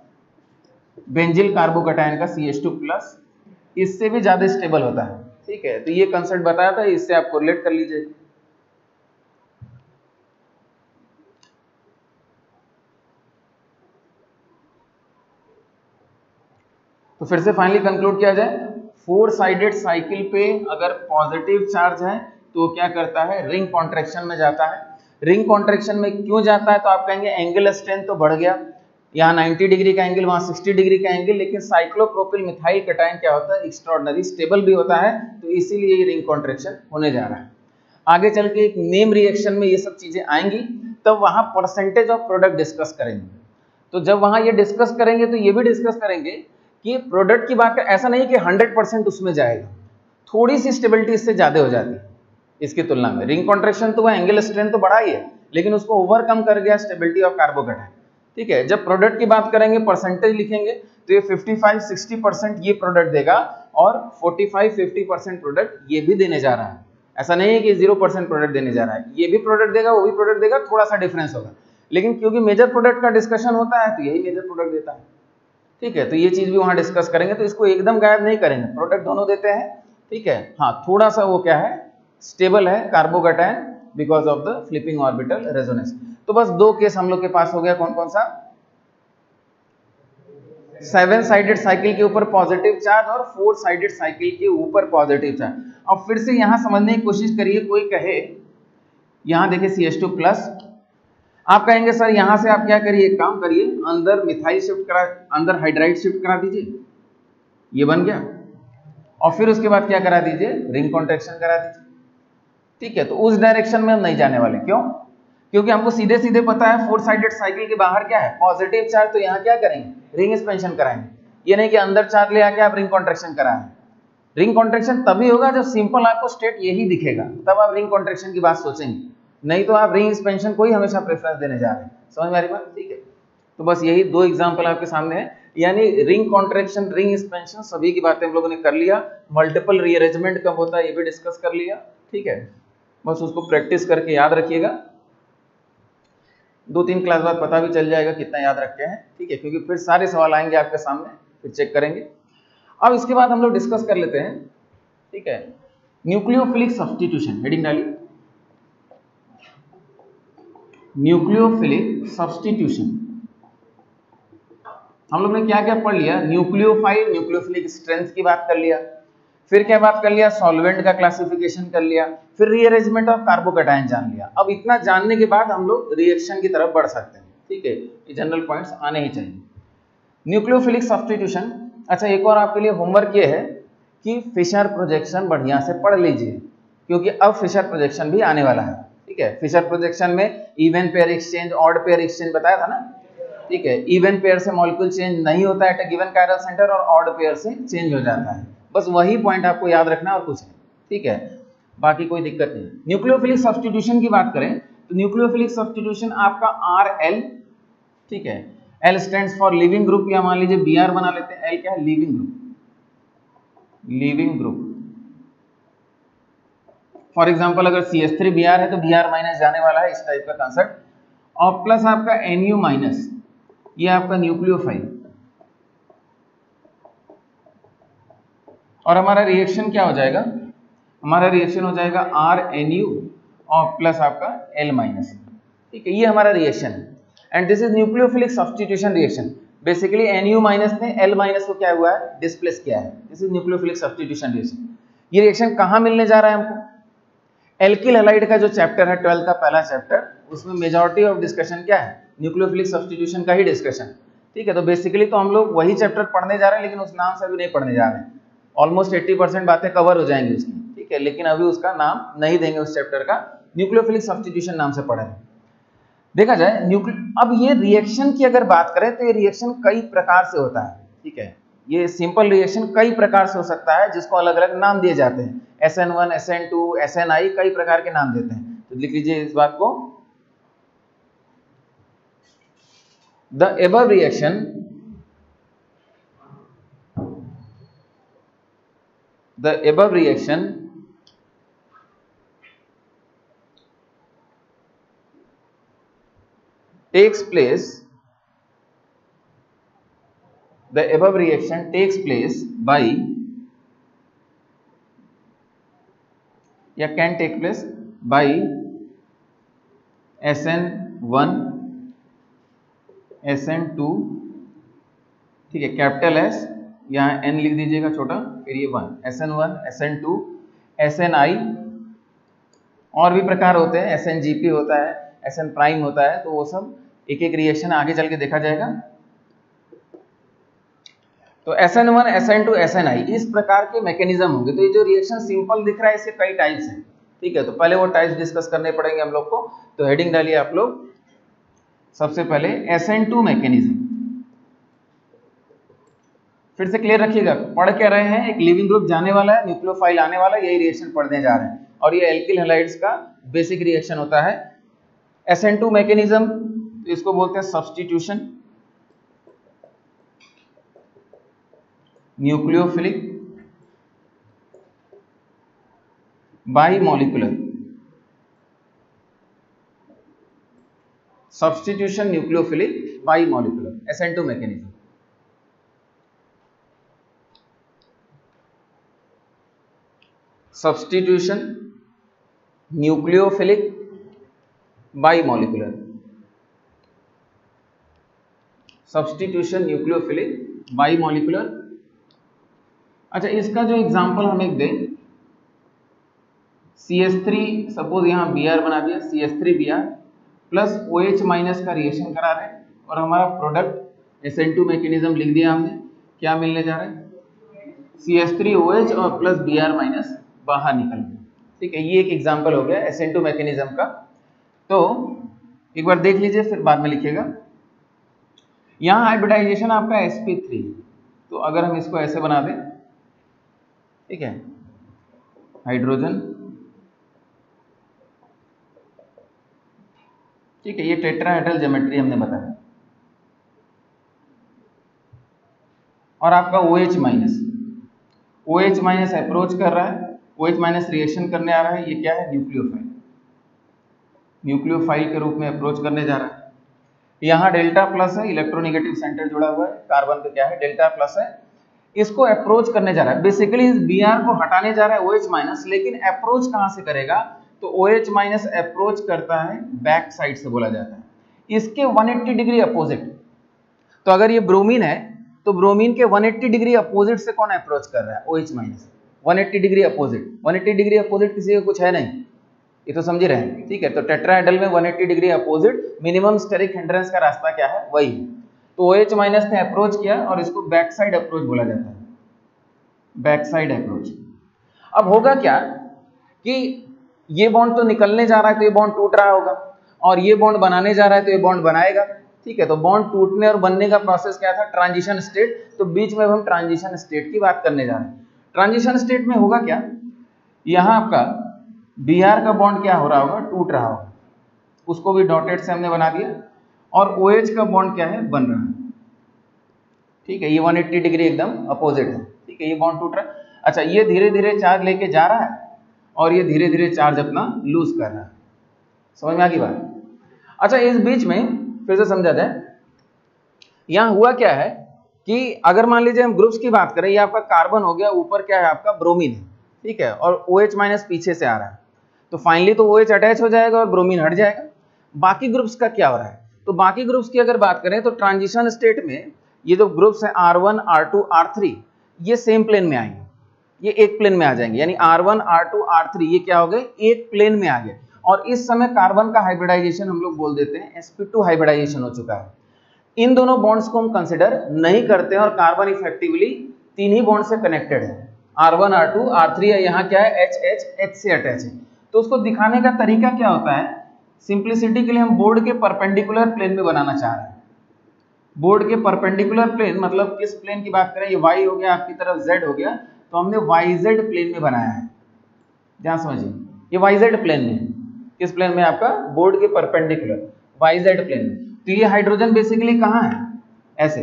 S1: बेंजिल कार्बोकैटायन का CH2+, इससे भी ज्यादा स्टेबल होता है, ठीक है, तो ये कंसेप्ट बताया था, इससे आप कोरिलेट कर लीजिए। तो फिर से फाइनली कंक्लूड किया जाए, 4 साइडेड साइकिल पे अगर पॉजिटिव चार्ज है तो क्या करता है, रिंग कॉन्ट्रैक्शन में जाता है। रिंग कॉन्ट्रैक्शन में क्यों जाता है, तो आप कहेंगे एंगल स्ट्रेंथ तो बढ़ गया, यहाँ 90 डिग्री का एंगल, वहाँ 60 डिग्री का एंगल, लेकिन साइक्लोप्रोपिल मिथाइल कैटायन क्या होता है, एक्स्ट्राऑर्डिनरी स्टेबल भी होता है, तो इसीलिए ये रिंग कॉन्ट्रैक्शन होने जा रहा है। आगे चल के एक नेम रिएक्शन में ये सब चीजें आएंगी, तब वहां परसेंटेज ऑफ प्रोडक्ट डिस्कस करेंगे। तो जब वहां ये डिस्कस करेंगे तो ये भी डिस्कस करेंगे कि प्रोडक्ट की बात कर, ऐसा नहीं कि 100% उसमें जाएगा, थोड़ी सी स्टेबिलिटी इससे ज्यादा हो जाती है इसकी तुलना में। रिंग कॉन्ट्रैक्शन तो वह एंगल स्ट्रेंथ तो बढ़ा ही है, लेकिन उसको ओवरकम कर गया स्टेबिलिटी ऑफ कार्बोकैटायन, ठीक है। जब प्रोडक्ट की बात करेंगे, परसेंटेज लिखेंगे, तो ये 55-60% ये प्रोडक्ट देगा और 45-50% प्रोडक्ट ये भी देने जा रहा है। ऐसा नहीं है कि 0% प्रोडक्ट देने जा रहा है, ये भी प्रोडक्ट देगा, वो भी प्रोडक्ट देगा, थोड़ा सा डिफरेंस होगा, लेकिन क्योंकि मेजर प्रोडक्ट का डिस्कशन होता है तो यही मेजर प्रोडक्ट देता है, ठीक है। तो ये चीज भी वहां डिस्कस करेंगे, तो इसको एकदम गायब नहीं करेंगे, प्रोडक्ट दोनों देते हैं, ठीक है। हाँ, थोड़ा सा वो क्या है, स्टेबल है carbocation because of the flipping orbital resonance. तो बस 2 केस हम लोग के पास हो गया, कौन कौन सा, 7 साइडेड साइकिल के ऊपर पॉजिटिव चार्ज और 4 साइडेड साइकिल के ऊपर पॉजिटिव चार्ज। अब फिर से यहां समझने की कोशिश करिए, कोई कहे यहां देखिए CH2+, आप कहेंगे सर यहाँ से आप क्या करिए, एक काम करिए, अंदर मिथाइल शिफ्ट करा, अंदर हाइड्राइड शिफ्ट करा दीजिए, ये बन गया, और फिर उसके बाद क्या करा दीजिए, रिंग कॉन्ट्रैक्शन करा दीजिए। ठीक है, तो उस डायरेक्शन में हम नहीं जाने वाले। क्यों? क्योंकि हमको सीधे सीधे पता है 4 साइडेड साइकिल के बाहर क्या है, पॉजिटिव चार्ज, तो यहाँ क्या करेंगे, रिंग एक्सपेंशन कराएंगे। ये नहीं कि अंदर चार्ज ले आके आप रिंग कॉन्ट्रैक्शन कराएं। रिंग कॉन्ट्रैक्शन तभी होगा जब सिंपल आपको स्टेट यही दिखेगा, तब आप रिंग कॉन्ट्रैक्शन की बात सोचेंगे, नहीं तो आप रिंग एक्सपेंशन को ही हमेशा प्रेफरेंस देने जा रहे हैं। समझ में आ रही बात? ठीक है, तो बस यही 2 एग्जांपल आपके सामने है, यानी रिंग कॉन्ट्रैक्शन, रिंग एक्सपेंशन, सभी की बातें हम लोगों ने कर लिया। मल्टीपल रीअरेंजमेंट कब होता है ये भी डिस्कस कर लिया। ठीक है, बस उसको प्रैक्टिस करके याद रखिएगा, 2-3 क्लास बाद पता भी चल जाएगा कितना याद रखे हैं। ठीक है, क्योंकि फिर सारे सवाल आएंगे आपके सामने, फिर चेक करेंगे। अब इसके बाद हम लोग डिस्कस कर लेते हैं, ठीक है, न्यूक्लियोफिलिक सब्स्टिट्यूशन। हेडिंग डालिए, न्यूक्लियोफिलिक सब्स्टिट्यूशन। हम लोग ने क्या क्या पढ़ लिया, न्यूक्लियोफाइल, न्यूक्लियोफिलिक स्ट्रेंथ की बात कर लिया, फिर क्या बात कर लिया, सॉल्वेंट का क्लासिफिकेशन कर लिया, फिर रीअरेंजमेंट ऑफ कार्बोकैटायन जान लिया। अब इतना जानने के बाद हम लोग रिएक्शन की तरफ बढ़ सकते हैं। ठीक है, ये जनरल पॉइंट्स आने ही चाहिए। Nucleophilic substitution. अच्छा, एक और आपके लिए होमवर्क ये है कि फिशर प्रोजेक्शन बढ़िया से पढ़ लीजिए, क्योंकि अब फिशर प्रोजेक्शन भी आने वाला है। ठीक है, फिशर प्रोजेक्शन में even pair exchange, odd pair exchange बताया था ना। ठीक है, इवन पेयर से मॉलिक्यूल चेंज नहीं होता है at a given chiral centre, और ऑड पेयर से चेंज हो जाता है। बस वही पॉइंट आपको याद रखना और कुछ नहीं। ठीक है, बाकी कोई दिक्कत नहीं। न्यूक्लियोफिलिक सब्स्टिट्यूशन की बात करें तो न्यूक्लियोफिलिक सब्स्टिट्यूशन आपका RL, ठीक है, L stands for leaving group, या मान लीजिए BR बना लेते हैं। L क्या है, leaving group, leaving group. For example अगर CH3 Br है तो Br माइनस जाने वाला है, इस टाइप का कंसेप्ट। और प्लस आपका Nu माइनस, ये आपका न्यूक्लियोफाइल, और हमारा रिएक्शन क्या हो जाएगा, हमारा रिएक्शन हो जाएगा RNu और प्लस आपका L माइनस। ठीक है, ये हमारा रिएक्शन है, and this is nucleophilic substitution reaction. Basically Nu minus ने L माइनस को क्या हुआ है, डिस्प्लेस किया है। This is nucleophilic substitution reaction. ये रिएक्शन कहाँ मिलने जा रहा है हमको, एल्किल हैलाइड का जो चैप्टर है 12th का पहला चैप्टर, उसमें मेजॉरिटी ऑफ डिस्कशन क्या है, न्यूक्लियोफिलिक सब्स्टिट्यूशन का ही डिस्कशन। ठीक है, तो बेसिकली तो हम लोग वही चैप्टर पढ़ने जा रहे हैं, लेकिन उस नाम से अभी नहीं पढ़ने जा रहे हैं। ऑलमोस्ट 80% बातें कवर हो जाएंगी उसकी। ठीक है, लेकिन अभी उसका नाम नहीं देंगे उस चैप्टर का, न्यूक्लियोफिलिक सब्स्टिट्यूशन नाम से पढ़ेंगे। देखा जाए अब ये रिएक्शन की अगर बात करें तो ये रिएक्शन कई प्रकार से होता है। ठीक है, ये सिंपल रिएक्शन कई प्रकार से हो सकता है, जिसको अलग अलग नाम दिए जाते हैं, SN1, SN2, SNI, कई प्रकार के नाम देते हैं। तो लिख लीजिए इस बात को, the above reaction, the above reaction takes place, the above reaction takes place by, या can take place by SN1, SN2, ठीक है, कैपिटल S, यहाँ N लिख दीजिएगा छोटा, फिर ये 1, SN1, SN2, SNI, और भी प्रकार होते हैं, SNGP होता है, SN प्राइम होता है, तो वो सब एक एक रिएक्शन आगे चल के देखा जाएगा। तो SN1, SN2, SNI, इस प्रकार के मैकेनिज्म होंगे। तो ये जो रिएक्शन सिंपल दिख रहा है, इसके कई टाइप्स हैं। ठीक है, तो पहले वो टाइप्स डिस्कस करने पड़ेंगे हम लोग को। तो हेडिंग डालिए आप लोग, सबसे पहले SN2 मैकेनिज्म। फिर से क्लियर रखिएगा, पढ़ क्या रहे हैं, एक लिविंग ग्रुप जाने वाला है, न्यूक्लियोफाइल आने वाला है, यही रिएक्शन पढ़ने जा रहे हैं, और ये एल्किल हैलाइड्स का बेसिक रिएक्शन होता है। SN2 मैकेनिज्म, तो इसको बोलते हैं substitution, nucleophilic bimolecular, substitution nucleophilic bimolecular, SN2 mechanism. Substitution nucleophilic bimolecular, substitution nucleophilic bimolecular. अच्छा, इसका जो एग्जांपल हम एक दें, CH3, सपोज यहाँ Br बना दिया, CH3 Br, plus OH minus का रिएक्शन करा रहे हैं और हमारा प्रोडक्ट SN2 मैकेनिज्म लिख दिया हमने। क्या मिलने जा रहा है? CH3OH और प्लस Br माइनस बाहर निकल गया। ठीक है, ये एक एग्जांपल हो गया SN2 मैकेनिज्म का। तो एक बार देख लीजिए, फिर बाद में लिखिएगा। यहाँ हाइब्रिडाइजेशन आपका sp3, तो अगर हम इसको ऐसे बना दें, ठीक है, हाइड्रोजन, ठीक है, ये टेट्राहेड्रल ज्योमेट्री हमने बताया, और आपका OH माइनस अप्रोच कर रहा है, OH माइनस रिएक्शन करने आ रहा है। ये क्या है? न्यूक्लियोफाइल के रूप में अप्रोच करने जा रहा है। यहाँ डेल्टा प्लस है, इलेक्ट्रोनेगेटिव सेंटर जुड़ा हुआ है, कार्बन पे क्या है? डेल्टा प्लस है, इसको अप्रोच करने जा रहा है। बेसिकली इस Br को हटाने जा रहा है OH माइनस, लेकिन अप्रोच कहाँ से करेगा? तो OH माइनस अप्रोच करता है बैक साइड से, बोला जाता है, इसके 180 डिग्री अपोजिट। तो अगर ये ब्रोमीन है तो ब्रोमीन के 180 डिग्री अपोजिट से कौन अप्रोच कर रहा है? OH minus. 180 degree opposite, 180 degree opposite किसी का कुछ है नहीं, ये तो समझ रहे हैं। ठीक है, तो टेट्राहेड्रल में 180 degree opposite minimum steric hindrance का रास्ता क्या है? वही। तो OH माइनस ने अप्रोच किया और इसको बैक साइड अप्रोच बोला जाता है, बैक साइड अप्रोच। अब होगा क्या कि ये बॉन्ड तो निकलने जा रहा है, तो ये बॉन्ड टूट रहा होगा, और ये बॉन्ड बनाने जा रहा है तो ये बॉन्ड बनाएगा। ठीक है, तो बॉन्ड टूटने और बनने का प्रोसेस क्या था? Transition state. तो बीच में हम ट्रांजिशन स्टेट की बात करने जा रहे हैं। ट्रांजिशन स्टेट में होगा क्या? यहाँ आपका Br का बॉन्ड क्या हो रहा होगा? टूट रहा होगा, उसको भी डॉटेड से हमने बना दिया, और OH का बॉन्ड क्या है? बन रहा है। ठीक है, ये 180 डिग्री एकदम अपोजिट है। ठीक है, ये बॉन्ड टूट रहा है। अच्छा, ये धीरे धीरे चार्ज लेके जा रहा है और ये धीरे धीरे चार्ज अपना लूज कर रहा है। समझ में आ गई बात? अच्छा, इस बीच में फिर से समझा जाए, यहां हुआ क्या है कि अगर मान लीजिए हम ग्रुप्स की बात करें, ये आपका कार्बन हो गया, ऊपर क्या है? आपका ब्रोमीन है। ठीक है, और OH माइनस पीछे से आ रहा है, तो फाइनली तो OH अटैच हो जाएगा और ब्रोमीन हट जाएगा। बाकी ग्रुप्स का क्या हो रहा है? तो बाकी ग्रुप्स की अगर बात करें तो ट्रांजिशन स्टेट में ये जो ग्रुप्स हैं R1, R2, R3, ये सेम प्लेन में आएंगे, ये एक प्लेन में आ जाएंगे, यानी R1, R2, R3 ये क्या हो गए? एक प्लेन में आ गए। और इस समय कार्बन का हाइब्रिडाइजेशन हम लोग बोल देते हैं sp2 हाइब्रिडाइजेशन हो चुका है। इन दोनों बॉन्ड्स को हम कंसिडर नहीं करते हैं, और कार्बन इफेक्टिवली तीन ही बॉन्ड से कनेक्टेड है, R1, R2, R3 है। यहाँ क्या है? H से अटैच है। तो उसको दिखाने का तरीका क्या होता है? सिंप्लिसिटी के लिए हम बोर्ड के परपेंडिकुलर प्लेन में बनाना चाह रहे हैं। बोर्ड के परपेंडिकुलर प्लेन मतलब किस प्लेन की बात करें? ये Y हो गया, आपकी तरफ Z हो गया, तो हमने YZ प्लेन में बनाया है। ध्यान समझिए, ये YZ प्लेन में, किस प्लेन में? आपका बोर्ड के परपेंडिकुलर YZ प्लेन में। तो ये हाइड्रोजन बेसिकली कहाँ है? ऐसे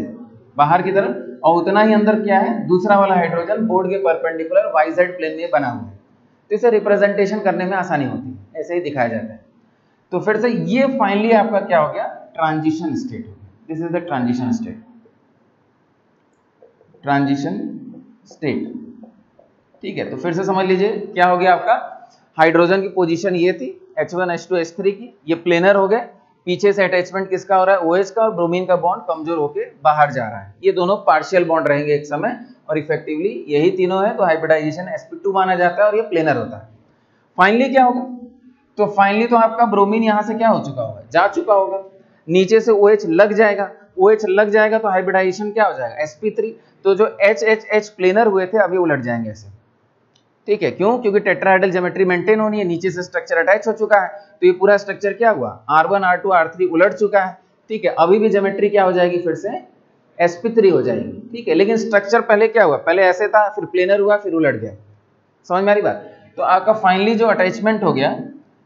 S1: बाहर की तरफ, और उतना ही अंदर क्या है? दूसरा वाला हाइड्रोजन बोर्ड के परपेंडिकुलर YZ प्लेन में बना हुआ है। तो इसे रिप्रेजेंटेशन करने में आसानी होती है, ऐसे ही दिखाया जाता है। तो फिर से ये फाइनली आपका क्या हो गया? ट्रांजिशन स्टेट हो गया। This is the transition state, transition state. ठीक है, तो फिर से समझ लीजिए क्या हो गया आपका? हाइड्रोजन की पोजीशन ये थी, H1, H2, H3 की, ये प्लेनर हो गए। पीछे से अटैचमेंट किसका हो रहा है? OH का, और ब्रोमीन का बॉन्ड कमजोर होके बाहर जा रहा है। ये दोनों पार्शियल बॉन्ड रहेंगे एक समय, और इफेक्टिवली यही तीनों है, तो हाइब्रिडाइजेशन sp2 माना जाता है और ये प्लेनर होता है। फाइनली क्या होगा? तो फाइनली तो आपका ब्रोमीन यहाँ से क्या हो चुका होगा? जा चुका होगा, नीचे से OH लग जाएगा, OH लग जाएगा तो हाइब्रिडाइजेशन क्या हो जाएगा? sp3। तो जो H प्लेनर हुए थे अभी उलट जाएंगे ऐसे। ठीक है, क्यों? क्योंकि टेट्राहेड्रल ज्योमेट्री मेंटेन होनी है, नीचे से स्ट्रक्चर अटैच हो चुका है, तो ये पूरा स्ट्रक्चर क्या हुआ? R1, R2, R3 उलट चुका है। ठीक है, अभी भी ज्योमेट्री क्या हो जाएगी? फिर से sp3 हो जाएगी। ठीक है, लेकिन स्ट्रक्चर पहले क्या हुआ? पहले ऐसे था, फिर प्लेनर हुआ, फिर उलट गया। समझ में आ रही बात? तो आपका फाइनली जो अटैचमेंट हो गया,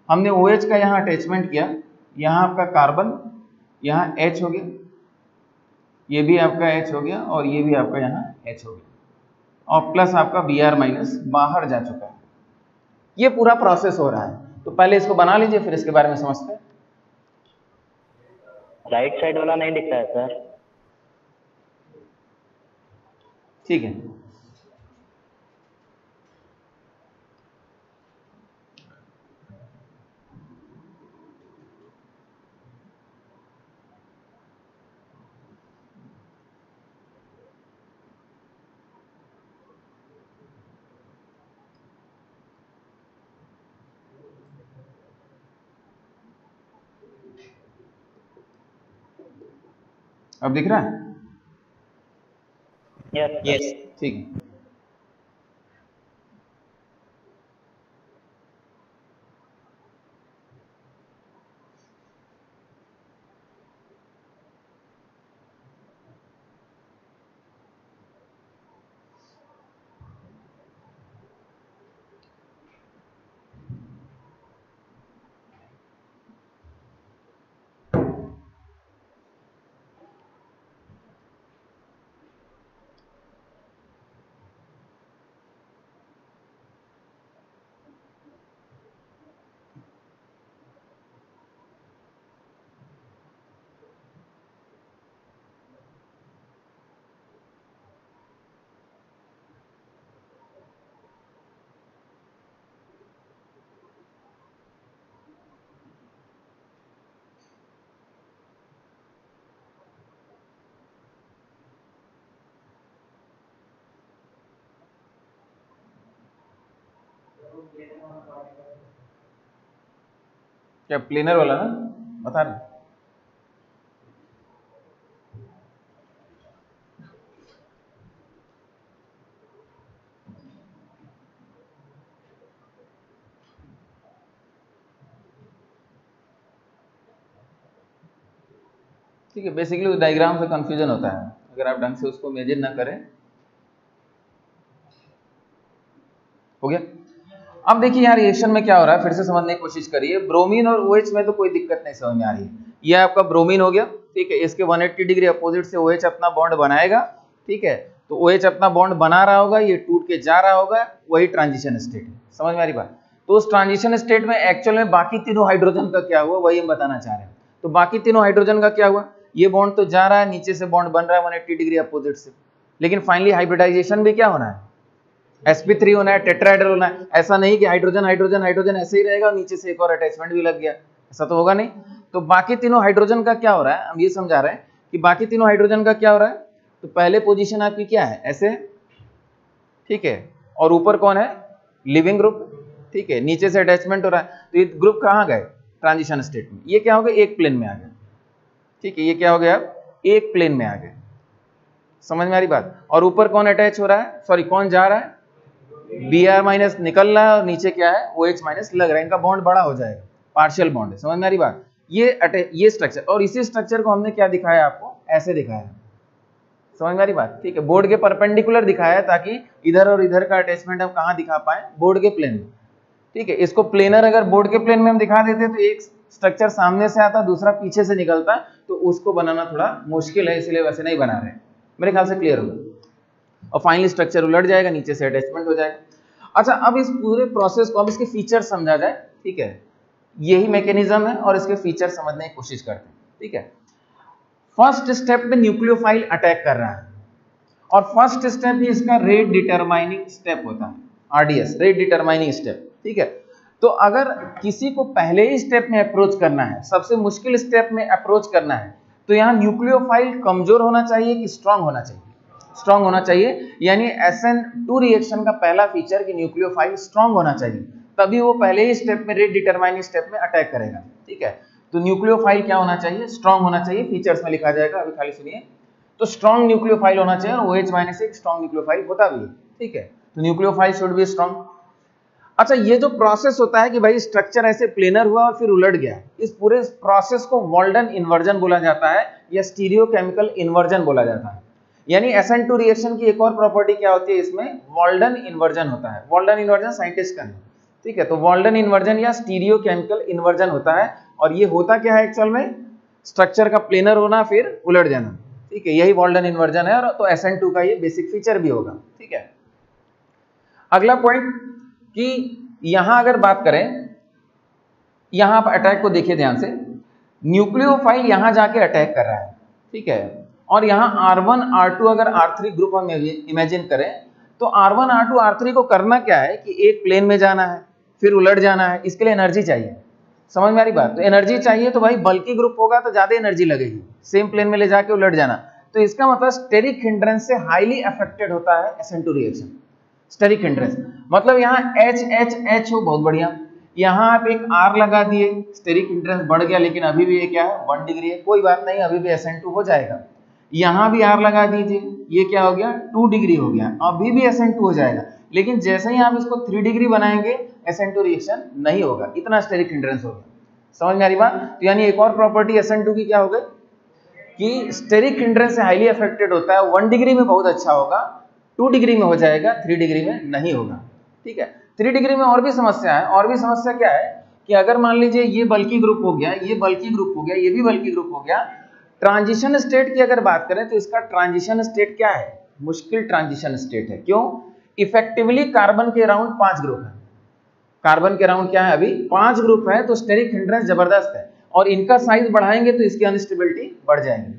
S1: हमने OH का यहाँ अटैचमेंट किया, यहाँ आपका कार्बन, यहाँ H हो गया, ये भी आपका H हो गया, और ये भी आपका यहाँ H हो गया, और प्लस आपका Br माइनस बाहर जा चुका है। ये पूरा प्रोसेस हो रहा है। तो पहले इसको बना लीजिए, फिर इसके बारे में समझते हैं।
S2: राइट साइड वाला नहीं दिखता है सर।
S1: ठीक है, अब दिख रहा है?
S2: यस।
S1: ठीक है। क्या प्लेनर वाला ना बता रहे? ठीक है, बेसिकली डायग्राम से कंफ्यूजन होता है अगर आप ढंग से उसको इमेजिन ना करें। हो गया? अब देखिए यहाँ रिएक्शन में क्या हो रहा है, फिर से समझने की कोशिश करिए। ब्रोमीन और OH में तो कोई दिक्कत नहीं समझ में आ रही है। ये आपका ब्रोमीन हो गया, ठीक है। इसके 180 डिग्री अपोजिट से OH अपना बॉन्ड बनाएगा, ठीक है। तो OH अपना बॉन्ड बना रहा होगा, ये टूट के जा रहा होगा, वही ट्रांजिशन स्टेट है। समझ में आ रही बात? तो उस ट्रांजिशन स्टेट में एक्चुअल में बाकी तीनों हाइड्रोजन का क्या हुआ, वही हम बताना चाह रहे हैं। तो बाकी तीनों हाइड्रोजन का क्या हुआ, ये बॉन्ड तो जा रहा है, नीचे से बॉन्ड बन रहा है 180 डिग्री अपोजिट से, लेकिन फाइनली हाइब्रिडाइजेशन भी क्या होना है, sp3 होना है, टेट्राहेड्रल होना है। ऐसा नहीं कि हाइड्रोजन हाइड्रोजन हाइड्रोजन ऐसे ही रहेगा और नीचे से एक और अटैचमेंट भी लग गया, ऐसा तो होगा नहीं। तो बाकी तीनों हाइड्रोजन का क्या हो रहा है, हम ये समझा रहे हैं कि बाकी तीनों हाइड्रोजन का क्या हो रहा है। तो पहले पोजीशन आपकी क्या है, ऐसे, ठीक है, और ऊपर कौन है, लिविंग ग्रुप, ठीक है, नीचे से अटैचमेंट हो रहा है। तो ये ग्रुप कहाँ गए, ट्रांजिशन स्टेट में। ये क्या हो गया, एक प्लेन में आ गया, ठीक है। ये क्या हो गया, एक प्लेन में आ गए। समझ में आ रही बात? और ऊपर कौन अटैच हो रहा है, सॉरी कौन जा रहा है, Br माइनस निकल रहा है और नीचे क्या है, OH माइनस लग रहा है। इनका बॉन्ड बड़ा हो जाएगा, पार्शियल बॉन्ड है। समझ में आ रही बात? ये स्ट्रक्चर, और इसी स्ट्रक्चर को हमने क्या दिखाया आपको, ऐसे दिखाया है। समझ में आ रही बात? ठीक है, बोर्ड के परपेंडिकुलर दिखाया है ताकि इधर और इधर का अटैचमेंट हम कहाँ दिखा पाए, बोर्ड के प्लेन में, ठीक है। इसको प्लेनर अगर बोर्ड के प्लेन में हम दिखा देते तो एक स्ट्रक्चर सामने से आता, दूसरा पीछे से निकलता, तो उसको बनाना थोड़ा मुश्किल है, इसलिए वैसे नहीं बना रहे। मेरे ख्याल से क्लियर होगा। और फाइनली स्ट्रक्चर उलट जाएगा, नीचे से अटैचमेंट हो जाएगा। अच्छा, अब इस पूरे प्रोसेस को, अब इसके फीचर समझा जाए, ठीक है। यही मैकेनिज्म है और इसके फीचर समझने की कोशिश करते हैं, ठीक है। फर्स्ट स्टेप में न्यूक्लियोफाइल अटैक कर रहा है और फर्स्ट स्टेप ही इसका रेट डिटरमाइनिंग स्टेप होता है, RDS, रेट डिटरमाइनिंग स्टेप, ठीक है। तो अगर किसी को पहले ही स्टेप में अप्रोच करना है, सबसे मुश्किल स्टेप में अप्रोच करना है, तो यहाँ न्यूक्लियोफाइल कमजोर होना चाहिए कि स्ट्रांग होना चाहिए, स्ट्रांग होना चाहिए। यानी SN2 रिएक्शन का पहला फीचर कि न्यूक्लियोफाइल स्ट्रांग होना चाहिए, तभी वो पहले ही स्टेप में, रेट डिटरमाइनिंग स्टेप में अटैक करेगा, ठीक है। तो न्यूक्लियोफाइल क्या होना चाहिए, स्ट्रांग होना चाहिए, फीचर्स में लिखा जाएगा, अभी खाली सुनिए। तो स्ट्रांग न्यूक्लियोफाइल होना चाहिए और OH माइनस एक स्ट्रांग न्यूक्लियोफाइल होता भी है, ठीक है। तो न्यूक्लियोफाइल शुड बी स्ट्रांग। अच्छा, ये जो प्रोसेस होता है कि भाई स्ट्रक्चर ऐसे प्लेनर हुआ और फिर उलट गया, इस पूरे प्रोसेस को वॉल्डन इन्वर्जन बोला जाता है या स्टीरियोकेमिकल इन्वर्जन बोला जाता है। यानी SN2 रिएक्शन की एक और प्रॉपर्टी क्या होती है, इसमें वॉल्डन इन्वर्जन होता है। वॉल्डन इन्वर्जन साइंटिस्ट का नहीं, ठीक है। तो वॉल्डन इन्वर्जन या स्टीरियोकेमिकल इन्वर्जन होता है, और ये होता क्या है एक्चुअल में, स्ट्रक्चर का प्लेनर होना फिर उलट जाना, ठीक है। यही वॉल्डन इन्वर्जन है, और तो SN2 का ये बेसिक फीचर भी होगा, ठीक है। अगला पॉइंट कि यहां अगर बात करें, यहां आप अटैक को देखिए ध्यान से, न्यूक्लियोफाइल यहां जाके अटैक कर रहा है, ठीक है। और यहां R1 R2 अगर R3 ग्रुप हम इमेजिन करें, तो R1 R2 R3 को करना क्या है कि एक प्लेन में जाना है, फिर उलट जाना है। इसके लिए एनर्जी चाहिए, समझ में आ रही बात? तो एनर्जी चाहिए, तो भाई बल्कि ग्रुप होगा तो ज्यादा एनर्जी लगेगी, सेम प्लेन में ले जाके उलट जाना। तो इसका मतलब स्टेरिक हिंड्रेंस से हाईली अफेक्टेड होता है SN2 रिएक्शन। स्टेरिक हिंड्रेंस मतलब यहाँ H हो, बहुत बढ़िया। यहाँ आप एक R लगा दिए, स्टेरिक हिंड्रेंस बढ़ गया, लेकिन अभी भी ये क्या है, 1 डिग्री है, कोई बात नहीं, अभी भी SN2 हो जाएगा। यहाँ भी R लगा दीजिए, ये क्या हो गया 2 डिग्री हो गया, अभी भी SN2 हो जाएगा। लेकिन जैसे ही आप इसको 3 डिग्री बनाएंगे SN2 रिएक्शन नहीं होगा, इतना स्टेरिक हिंड्रेंस होगा। समझ में आ रही बात? तो यानी एक और प्रॉपर्टी SN2 की क्या हो गई कि स्टेरिक हिंड्रेंस से हाईली अफेक्टेड होता है। 1 डिग्री में बहुत अच्छा होगा, 2 डिग्री में हो जाएगा, 3 डिग्री में नहीं होगा। ठीक है, 3 डिग्री में और भी समस्या है। और भी समस्या क्या है कि अगर मान लीजिए ये बल्की ग्रुप हो गया, ये बल्की ग्रुप हो गया, ये भी बल्की ग्रुप हो गया, ट्रांजिशन स्टेट की अगर बात करें तो इसका ट्रांजिशन स्टेट क्या है, मुश्किल ट्रांजिशन स्टेट है। क्यों? इफेक्टिवली कार्बन के अराउंड 5 ग्रुप है, कार्बन के अराउंड क्या है अभी 5 ग्रुप है, तो स्टेरिक हिंड्रेंस जबरदस्त है और इनका साइज बढ़ाएंगे तो इसकी अनस्टेबिलिटी बढ़ जाएगी।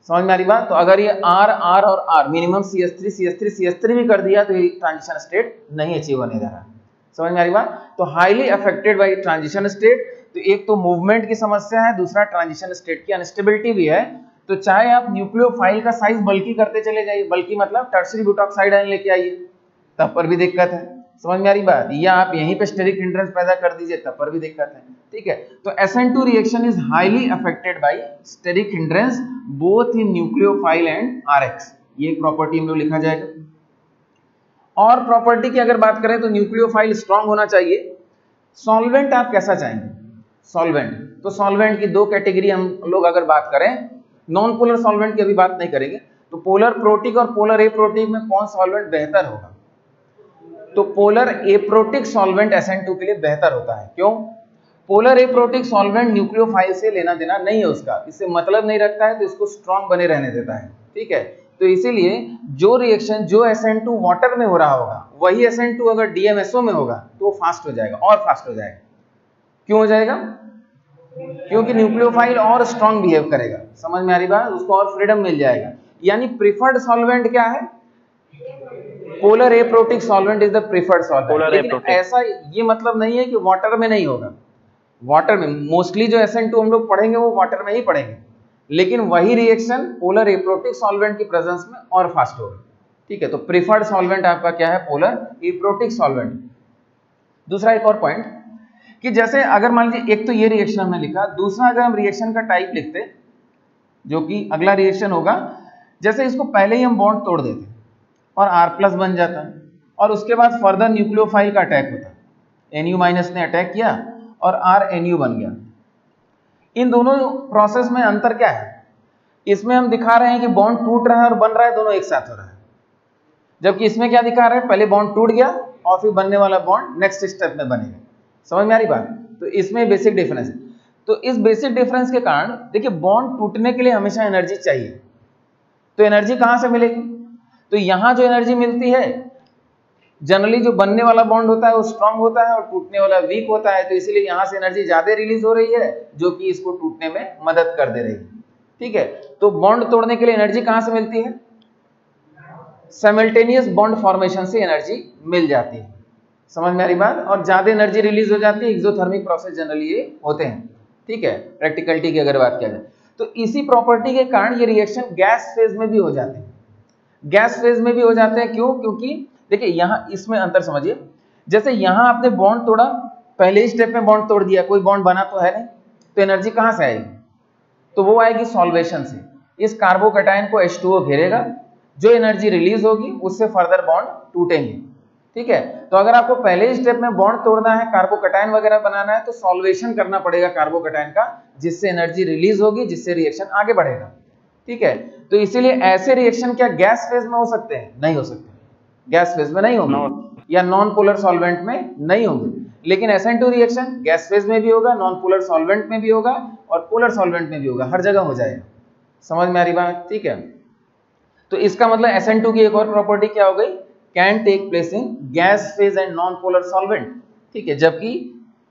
S1: समझ में आ रही बात? तो अगर ये R R और R minimum CH3 CH3 CH3 भी कर दिया तो ये ट्रांजिशन स्टेट नहीं अचीव होने जा रहा। समझ में आ रही बात? तो highly affected bye transition state. तो एक तो मूवमेंट की समस्या है, दूसरा ट्रांजिशन स्टेट की अनस्टेबिलिटी भी है। तो चाहे आप न्यूक्लियोफाइल का साइज बल्की करते चले जाइए, बल्की मतलब टर्सरी ब्यूटॉक्साइड आयन लेके आइए, तब पर भी दिक्कत है। समझ में आ रही बात? या आप यहीं पे स्टेरिक हिंड्रेंस पैदा कर दीजिए, तब पर भी दिक्कत है। ठीक है, तो SN2 reaction is highly affected by steric hindrance both in nucleophile and RX। ये एक प्रॉपर्टी हम लोग लिखा जाएगा। और प्रॉपर्टी की अगर बात करें तो न्यूक्लियोफाइल स्ट्रांग होना चाहिए। सॉल्वेंट आप कैसा चाहेंगे? सॉल्वेंट, तो सॉल्वेंट की 2 कैटेगरी हम लोग अगर बात करें, नॉन पोलर सॉल्वेंट की अभी बात नहीं करेंगे, तो पोलर प्रोटिक और पोलर एप्रोटिक में कौन सॉल्वेंट बेहतर होगा? तो पोलर एप्रोटिक सॉल्वेंट SN2 के लिए बेहतर होता है। क्यों? पोलर एप्रोटिक सॉल्वेंट न्यूक्लियोफाइल से लेना देना नहीं है उसका, इससे मतलब नहीं रखता है, तो इसको स्ट्रांग बने रहने देता है। ठीक है, तो इसीलिए जो रिएक्शन जो SN2 वाटर में हो रहा होगा वही SN2 अगर DMSO में होगा तो फास्ट हो जाएगा और फास्ट हो जाएगा। क्यों हो जाएगा? क्योंकि न्यूक्लियोफाइल और स्ट्रांग बिहेव करेगा। समझ में आ रही बात? उसको और फ्रीडम मिल जाएगा। यानी प्रिफर्ड सॉल्वेंट क्या है? Polar aprotic solvent is the preferred solvent. लेकिन ऐसा ये मतलब नहीं है कि वाटर में नहीं होगा। वाटर में मोस्टली जो SN2 हम लोग पढ़ेंगे वो वाटर में ही पढ़ेंगे, लेकिन वही रिएक्शन पोलर एप्रोटिक सॉल्वेंट की प्रेजेंस में और फास्ट होगा। ठीक है, तो प्रिफर्ड सॉल्वेंट आपका क्या है? Polar aprotic solvent. दूसरा एक और पॉइंट कि जैसे अगर मान लीजिए एक तो ये रिएक्शन हमने लिखा, दूसरा अगर हम रिएक्शन का टाइप लिखते, जो कि अगला रिएक्शन होगा, जैसे इसको पहले ही हम बॉन्ड तोड़ देते और R+ बन जाता और उसके बाद फर्दर न्यूक्लियोफाइल का अटैक होता, Nu- ने अटैक किया और RNU बन गया। इन दोनों प्रोसेस में अंतर क्या है? इसमें हम दिखा रहे हैं कि बॉन्ड टूट रहा है और बन रहा है, दोनों एक साथ हो रहा है, जबकि इसमें क्या दिखा रहे हैं? पहले बॉन्ड टूट गया और फिर बनने वाला बॉन्ड नेक्स्ट स्टेप में बनेगा। समझ में आ रही बात? तो इसमें बेसिक डिफरेंस है। तो इस बेसिक डिफरेंस के कारण देखिए बॉन्ड टूटने के लिए हमेशा एनर्जी चाहिए, तो एनर्जी कहां से मिलेगी? तो यहां जो एनर्जी मिलती है, जनरली जो बनने वाला बॉन्ड होता है वो स्ट्रांग होता है और टूटने वाला वीक होता है, तो इसीलिए यहां से एनर्जी ज्यादा रिलीज हो रही है जो कि इसको टूटने में मदद कर दे रही है। ठीक है, तो बॉन्ड तोड़ने के लिए एनर्जी कहां से मिलती है? साइमल्टेनियस बॉन्ड फॉर्मेशन से एनर्जी मिल जाती है। समझ में आ रही बात? और ज्यादा एनर्जी रिलीज हो जाती है, एक्सोथर्मिक प्रोसेस जनरली ये होते हैं। ठीक है, प्रैक्टिकलिटी की अगर बात किया जाए तो इसी प्रॉपर्टी के कारण ये रिएक्शन गैस फेज में भी हो जाते हैं। गैस फेज में भी हो जाते हैं क्यों? क्योंकि देखिए यहां इसमें अंतर समझिए, जैसे यहां आपने बॉन्ड तोड़ा, पहले ही स्टेप में बॉन्ड तोड़ दिया, कोई बॉन्ड बना तो है नहीं, तो एनर्जी कहां से आएगी? तो वो आएगी सॉल्वेशन से। इस कार्बोकैटायन को H2O घेरेगा, जो एनर्जी रिलीज होगी उससे फर्दर बॉन्ड टूटेंगे। ठीक है, तो अगर आपको पहले ही स्टेप में बॉन्ड तोड़ना है, कार्बोकैटायन वगैरह बनाना है, तो सॉल्वेशन करना पड़ेगा कार्बोकैटायन का, जिससे एनर्जी रिलीज होगी, जिससे रिएक्शन आगे बढ़ेगा। ठीक है, तो इसीलिए ऐसे रिएक्शन क्या गैस फेज में हो सकते हैं? नहीं हो सकते, गैस फेज में नहीं होंगे या नॉन पोलर सॉल्वेंट में नहीं होंगे। लेकिन SN2 रिएक्शन गैस फेज में भी होगा, नॉन पोलर सॉल्वेंट में भी होगा और पोलर सॉल्वेंट में भी होगा, हर जगह हो जाएगा। समझ में आ रही बात? ठीक है, तो इसका मतलब SN2 की एक और प्रॉपर्टी क्या हो गई? Can take place in gas phase and non polar solvent. ठीक है, जबकि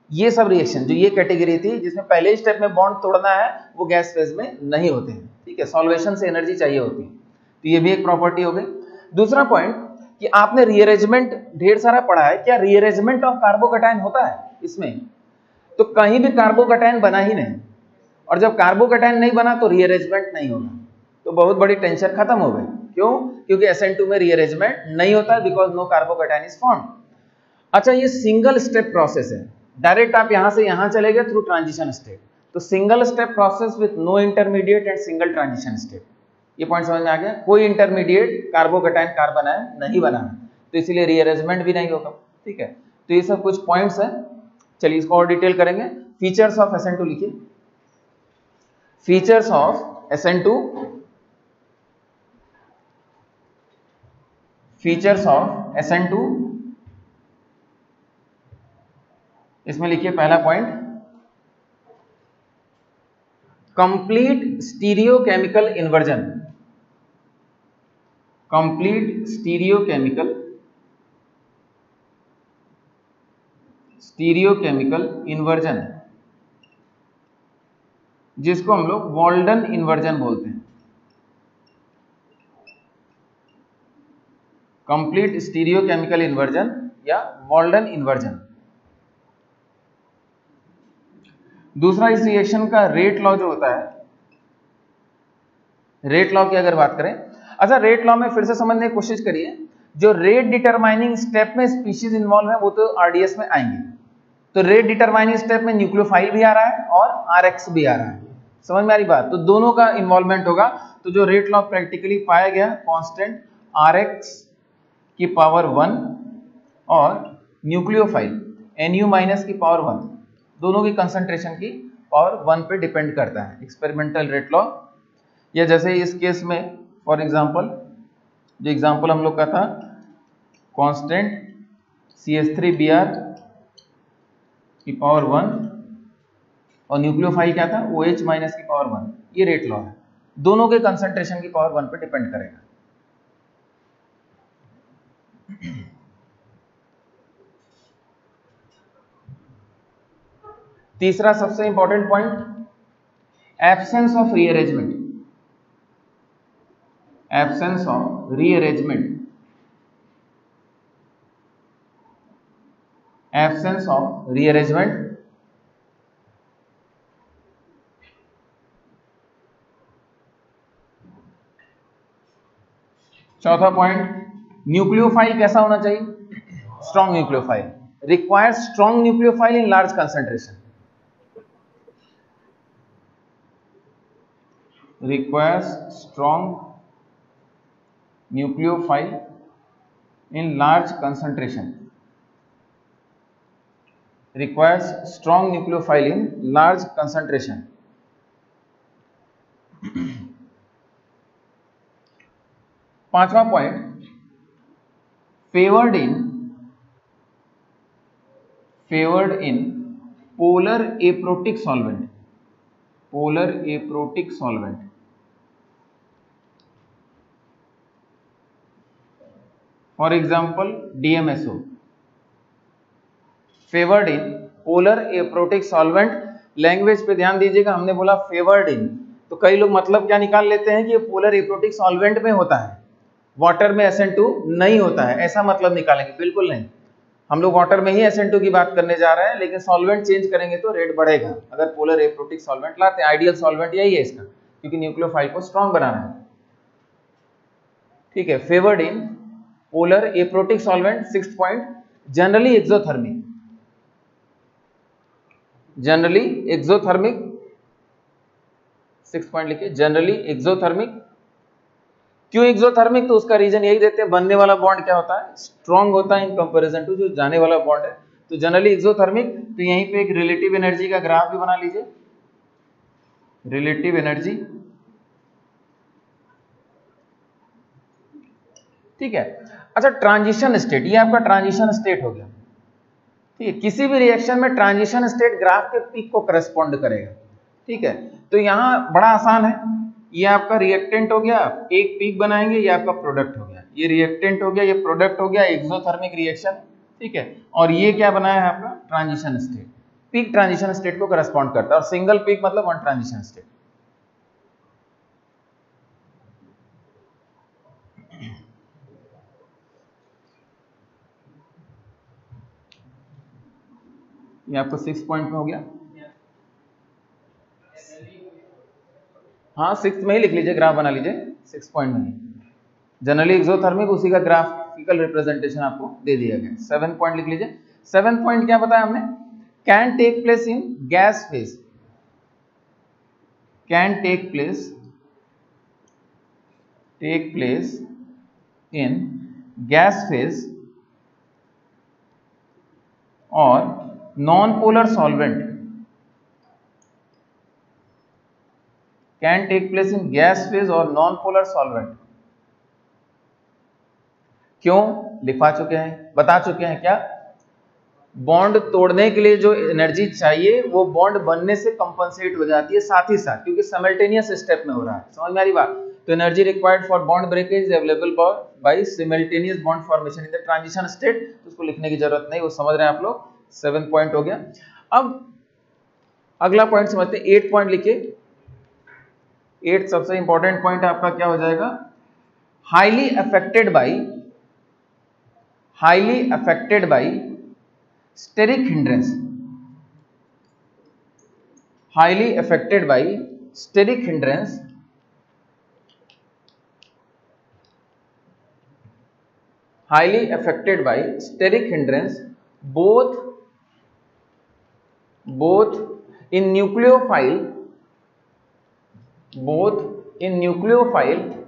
S1: ये सब रिएक्शन जो ये कैटेगरी थी जिसमें पहले स्टेप में बॉन्ड तोड़ना है, वो गैस फेज में नहीं होते हैं। ठीक है, सॉल्वेशन से एनर्जी चाहिए होती है, तो ये भी एक प्रॉपर्टी हो गई। दूसरा पॉइंट कि आपने रीअरेंजमेंट ढेर सारा पढ़ा है, क्या रीअरेंजमेंट ऑफ कार्बोकैटायन होता है इसमें? तो कहीं भी कार्बोकैटायन बना ही नहीं, और जब कार्बोकैटायन नहीं बना तो रीअरेंजमेंट नहीं होगा, तो बहुत बड़ी टेंशन खत्म हो गई। क्यों? क्योंकि SN2 में रीअरेंजमेंट नहीं होता, because no carbocation is formed. अच्छा, ये सिंगल स्टेप प्रोसेस है, डायरेक्ट आप यहां से यहां चले गए थ्रू ट्रांजिशन स्टेट, तो single step process with no intermediate and single transition state. ये पॉइंट समझ में आ गया। कोई इंटरमीडिएट कार्बोकेटाइन कार्बन आयन नहीं बनाना, तो इसीलिए रीअरेंजमेंट भी नहीं होगा। ठीक है, तो ये सब कुछ पॉइंट्स हैं। चलिए इसको और डिटेल करेंगे। फीचर्स ऑफ SN2 लिखिए। Features of SN2, features of SN2, इसमें लिखिए पहला point, complete stereochemical inversion. Complete stereochemical inversion, जिसको हम लोग वॉल्डन इन्वर्जन बोलते हैं। कंप्लीट स्टीरियोकेमिकल इन्वर्जन या वॉल्डन इन्वर्जन। दूसरा, इस रिएक्शन का रेट लॉ जो होता है, रेट लॉ की अगर बात करें, अच्छा रेट लॉ में फिर से समझने की कोशिश करिए। जो रेट डिटरमाइनिंग स्टेप में स्पीशीज इन्वॉल्व है वो तो RDS में आएंगे, तो रेट डिटरमाइनिंग स्टेप में न्यूक्लियोफाइल भी आ रहा है और RX भी आ रहा है। समझ में आ रही बात? तो दोनों का इन्वॉल्वमेंट होगा। तो जो रेट लॉ प्रैक्टिकली पाया गया, कांस्टेंट RX की पावर 1 और न्यूक्लियोफाइल Nu माइनस की पावर 1, दोनों की कंसंट्रेशन की पावर 1 पे डिपेंड करता है, एक्सपेरिमेंटल रेट लॉ। या जैसे इस केस में फॉर एग्जांपल, जो एग्जांपल हम लोग का था, कांस्टेंट CH3Br की पावर 1 और न्यूक्लियोफाइल क्या था, OH माइनस की पावर 1, ये रेट लॉ है। दोनों के कंसंट्रेशन की पावर 1 पे डिपेंड करेगा। तीसरा सबसे important point, absence of rearrangement. Absence of rearrangement, absence of rearrangement. चौथा पॉइंट, न्यूक्लियोफाइल कैसा होना चाहिए? Strong nucleophile. Requires strong nucleophile in large concentration. requires strong nucleophile in large concentration. Requires strong nucleophile in large concentration. पांचवा point, favored in polar aprotic solvent. polar aprotic solvent. For example, DMSO. Favored in polar aprotic solvent. Language पे ध्यान दीजिएगा, हमने बोला favoured इन, तो कई लोग मतलब क्या निकाल लेते हैं कि ये पोलर एप्रोटिक सॉल्वेंट में होता है, वाटर में SN2 नहीं होता है, ऐसा मतलब निकालेंगे। बिल्कुल नहीं, हम लोग वाटर में ही SN2 की बात करने जा रहे हैं, लेकिन सॉल्वेंट चेंज करेंगे तो रेट बढ़ेगा अगर पोलर एप्रोटिक सॉल्वेंट लाते हैं। आइडियल सॉल्वेंट यही है इसका, क्योंकि न्यूक्लियोफाइल को स्ट्रॉन्ग बनाना है। ठीक है, favoured in polar aprotic solvent. Sixth point, generally exothermic. Generally exothermic, sixth point लिखिए, जनरली एक्सोथर्मिक। क्यों एक्सोथर्मिक? तो उसका रीजन यही देते हैं, बनने वाला बॉन्ड क्या होता है, स्ट्रॉन्ग होता है इन कंपैरिजन टू जो जाने वाला बॉन्ड है, तो जनरली एक्सोथर्मिक। तो यहीं पे एक रिलेटिव एनर्जी का ग्राफ भी बना लीजिए, रिलेटिव एनर्जी। ठीक है, अच्छा ट्रांजिशन स्टेट, ये आपका ट्रांजिशन स्टेट हो गया। ठीक है, किसी भी रिएक्शन में ट्रांजिशन स्टेट ग्राफ के पीक को करस्पॉन्ड करेगा। ठीक है, तो यहां बड़ा आसान है, ये आपका रिएक्टेंट हो गया, एक पीक बनाएंगे, ये आपका प्रोडक्ट हो गया, ये रिएक्टेंट हो गया, ये प्रोडक्ट हो गया, एक्सोथर्मिक रिएक्शन। ठीक है, और ये क्या बनाया है आपका transition state, peak transition state को करस्पॉन्ड करता है, और सिंगल पीक मतलब वन ट्रांजिशन स्टेट। ये आपको 6 पॉइंट में हो गया। हाँ 6 में ही लिख लीजिए, ग्राफ बना लीजिए 6 पॉइंट में ही। जनरली एक्सोथर्मिक, उसी का ग्राफिकल रिप्रेजेंटेशन आपको दे दिया गया। 7 पॉइंट लिख लीजिए। 7 पॉइंट क्या बताया हमने, can take place in gas phase, can take place take place in gas phase और non polar solvent can take place in gas phase और नॉन पोलर सॉल्वेंट। क्यों? लिखा चुके हैं, बता चुके हैं। क्या? बॉन्ड तोड़ने के लिए जो एनर्जी चाहिए वो बॉन्ड बनने से कंपनसेट हो जाती है साथ ही साथ, क्योंकि साइमल्टेनियस स्टेप में हो रहा है। समझ में आ रही बात? तो energy required for bond breakage available by simultaneous bond formation in the transition state. उसको लिखने की जरूरत नहीं, वो समझ रहे हैं आप लोग। 7 पॉइंट हो गया। अब अगला पॉइंट समझते हैं, 8 पॉइंट लिखिए। 8 सबसे इंपॉर्टेंट पॉइंट आपका क्या हो जाएगा? Highly affected by steric hindrance, highly affected by steric hindrance, both in nucleophile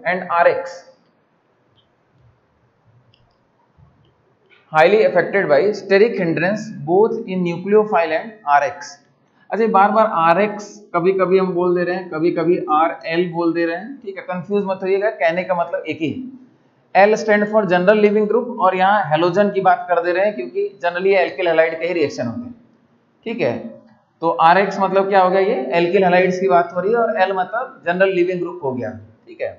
S1: and RX. Highly affected by steric hindrance both in nucleophile and RX. अच्छा, बार बार RX कभी कभी हम बोल दे रहे हैं, कभी कभी RL बोल दे रहे हैं, ठीक है, कंफ्यूज मत होइएगा, कहने का मतलब एक ही। L stand for general leaving group, और यहाँ हेलोजन की बात कर दे रहे हैं क्योंकि जनरली एल्किल हैलाइड के ही रिएक्शन होते हैं, ठीक है। तो RX मतलब क्या हो गया? ये एल्किल हैलाइड्स की बात हो रही है, और L मतलब जनरल लिविंग ग्रुप हो गया, ठीक है।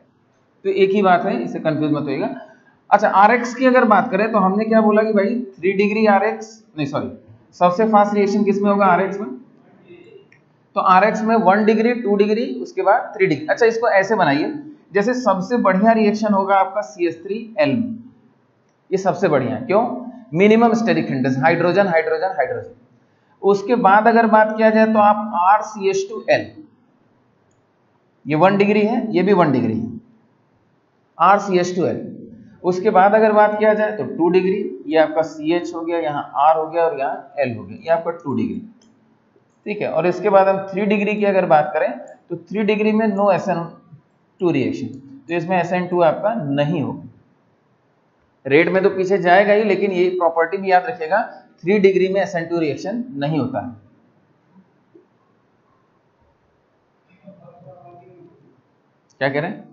S1: तो एक ही बात है, इसे कंफ्यूज मत होइएगा। अच्छा, RX की अगर बात करें तो हमने क्या बोला कि भाई 3 डिग्री RX, नहीं सॉरी, सबसे फास्ट रिएक्शन किस में होगा? RX में। तो RX में 1 डिग्री, 2 डिग्री, उसके बाद 3 डिग्री। अच्छा, इसको ऐसे बनाइए जैसे सबसे बढ़िया रिएक्शन होगा आपका CH3L में, ये सबसे बढ़िया। क्यों? Minimum steric hindrance, hydrogen hydrogen hydrogen. उसके बाद अगर बात किया जाए तो आप RCH2L, ये 1 डिग्री है, ये भी 1 डिग्री है, RCH2L। उसके बाद अगर बात किया जाए तो 2 डिग्री, ये आपका CH हो गया, यहाँ R हो गया और यहाँ L हो गया, ये आपका 2 डिग्री, ठीक है। और इसके बाद हम 3 डिग्री की अगर बात करें तो 3 डिग्री में नो SN2 रिएक्शन, तो इसमें SN2 आपका नहीं होगा। रेट में तो पीछे जाएगा ही, लेकिन ये प्रॉपर्टी भी याद रखिएगा, 3 डिग्री में SN2 रिएक्शन नहीं होता है। क्या कह रहे हैं?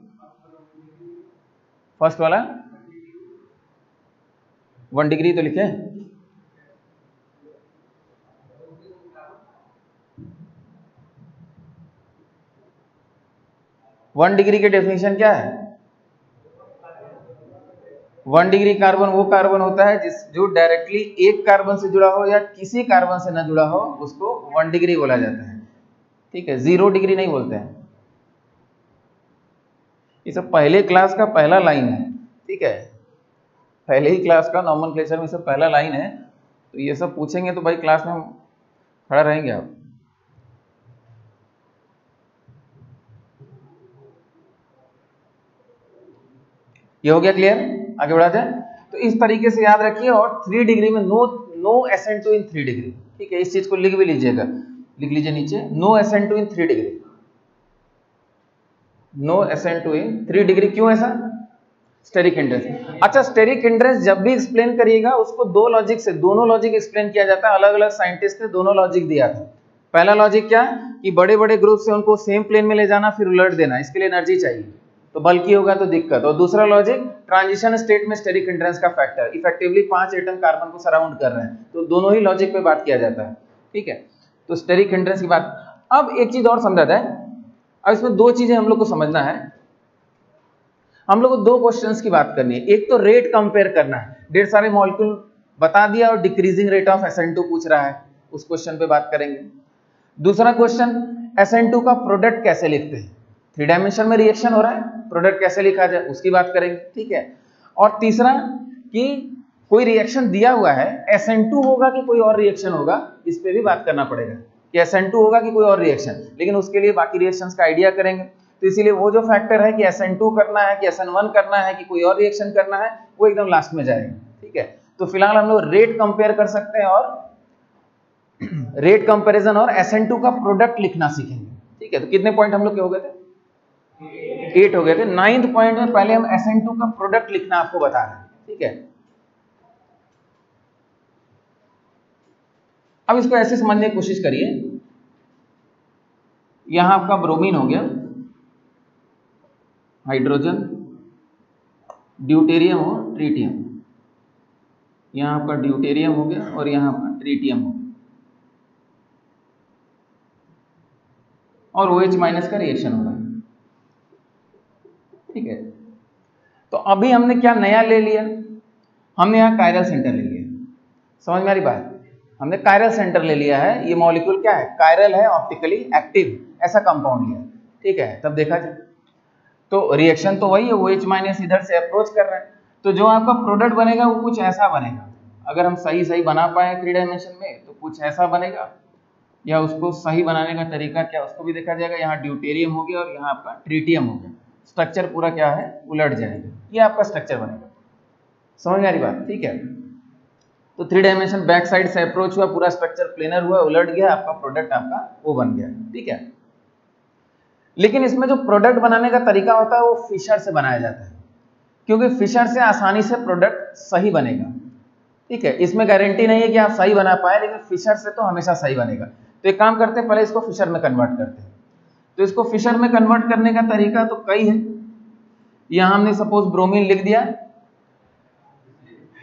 S1: फर्स्ट वाला 1 डिग्री तो लिखे, वन डिग्री के डेफिनेशन क्या है? 1 डिग्री कार्बन वो कार्बन होता है जो डायरेक्टली एक कार्बन से जुड़ा हो या किसी कार्बन से न जुड़ा हो, उसको 1 डिग्री बोला जाता है, ठीक है। 0 डिग्री नहीं बोलते हैं। ये सब पहले क्लास का पहला लाइन है, ठीक है, पहले ही क्लास का नॉमेनक्लेचर में सब पहला लाइन है। तो ये सब पूछेंगे तो भाई क्लास में खड़ा रहेंगे आप। ये हो गया क्लियर? आगे बढ़ा जाए। तो इस तरीके से याद रखिए। और 3 डिग्री में नो SN2 इन 3 डिग्री, ठीक है। इस चीज को लिख भी लीजिएगा, लिख लीजिए नीचे, no SN2 in 3 degree, no SN2 in 3 degree. क्यों ऐसा? Steric hindrance. अच्छा, स्टेरिक हिंड्रेंस जब भी एक्सप्लेन करिएगा उसको दो लॉजिक से, दोनों लॉजिक एक्सप्लेन किया जाता है। अलग अलग साइंटिस्ट ने दोनों लॉजिक दिया था। पहला लॉजिक क्या? कि बड़े बड़े ग्रुप से उनको सेम प्लेन में ले जाना, फिर उलट देना, इसके लिए एनर्जी चाहिए, तो बल्कि होगा तो दिक्कत। और दूसरा लॉजिक, ट्रांजिशन स्टेट में स्टेरिक हिंड्रेंस का फैक्टर, इफेक्टिवली 5 एटम कार्बन को सराउंड कर रहे हैं, तो दोनों ही लॉजिक पे बात किया जाता है, ठीक है। तो स्टेरिक हिंड्रेंस की बात। अब एक चीज और समझा जाए। अब इसमें दो चीजें हम लोग को समझना है। हम लोग को दो क्वेश्चंस की बात करनी है। एक तो रेट कंपेयर करना है, ढेर सारे मॉलिक्यूल बता दिया और डिक्रीजिंग रेट ऑफ SN2 पूछ रहा है, उस क्वेश्चन पे बात करेंगे। दूसरा क्वेश्चन, SN2 का प्रोडक्ट कैसे लिखते हैं, 3 डायमेंशन में रिएक्शन हो रहा है, प्रोडक्ट कैसे लिखा जाए उसकी बात करेंगे, ठीक है। और तीसरा कि कोई रिएक्शन दिया हुआ है, SN2 होगा कि कोई और रिएक्शन होगा, इस पे भी बात करना पड़ेगा कि SN2 होगा कि कोई और रिएक्शन, लेकिन उसके लिए बाकी रिएक्शंस का आइडिया करेंगे। तो इसीलिए वो जो फैक्टर है कि SN2 करना है कि SN1 करना है कि कोई और रिएक्शन करना है, वो एकदम लास्ट में जाएगा, ठीक है। तो फिलहाल हम लोग रेट कंपेयर कर सकते हैं और रेट कंपैरिजन और SN2 का प्रोडक्ट लिखना सीखेंगे, ठीक है। तो कितने पॉइंट हम लोग के हो गए थे? 8 हो गए थे। 9th पॉइंट में पहले हम SN2 का प्रोडक्ट लिखना आपको बता रहे हैं, ठीक है। अब इसको ऐसे समझने की कोशिश करिए, यहां आपका ब्रोमीन हो गया, हाइड्रोजन, ड्यूटेरियम हो, ट्रीटियम, यहां आपका ड्यूटेरियम हो गया और यहां आपका ट्रीटियम हो गया, और OH माइनस का रिएक्शन होगा, ठीक है। तो अभी हमने क्या नया ले लिया, हमने यहाँ कायरल सेंटर ले लिया, समझ में आ रही बात, हमने कायरल सेंटर ले लिया है। ये मॉलिक्यूल क्या है, कायरल है, ऑप्टिकली एक्टिव, ऐसा कंपाउंड लिया, ठीक है। तब देखा जाए तो रिएक्शन तो वही है, OH माइनस इधर से अप्रोच कर रहा है, तो जो आपका प्रोडक्ट बनेगा वो कुछ ऐसा बनेगा। अगर हम सही सही बना पाए 3 डायमेंशन में तो कुछ ऐसा बनेगा, या उसको सही बनाने का तरीका क्या उसको भी देखा जाएगा। यहाँ ड्यूटेरियम हो गया और यहाँ आपका ट्रीटियम हो गया, स्ट्रक्चर पूरा क्या है, उलट जाएगा, ये आपका स्ट्रक्चर बनेगा, समझ में आ रही बात, ठीक है। तो 3 डायमेंशन बैक साइड से अप्रोच हुआ, पूरा स्ट्रक्चर प्लेनर हुआ, उलट गया, आपका प्रोडक्ट आपका वो बन गया, ठीक है। लेकिन इसमें जो प्रोडक्ट बनाने का तरीका होता है वो फिशर से बनाया जाता है, क्योंकि फिशर से आसानी से प्रोडक्ट सही बनेगा, ठीक है। इसमें गारंटी नहीं है कि आप सही बना पाए, लेकिन फिशर से तो हमेशा सही बनेगा। तो एक काम करते हैं, पहले इसको फिशर में कन्वर्ट करते हैं। तो इसको फिशर में कन्वर्ट करने का तरीका तो कई है। यहां हमने सपोज ब्रोमीन लिख दिया,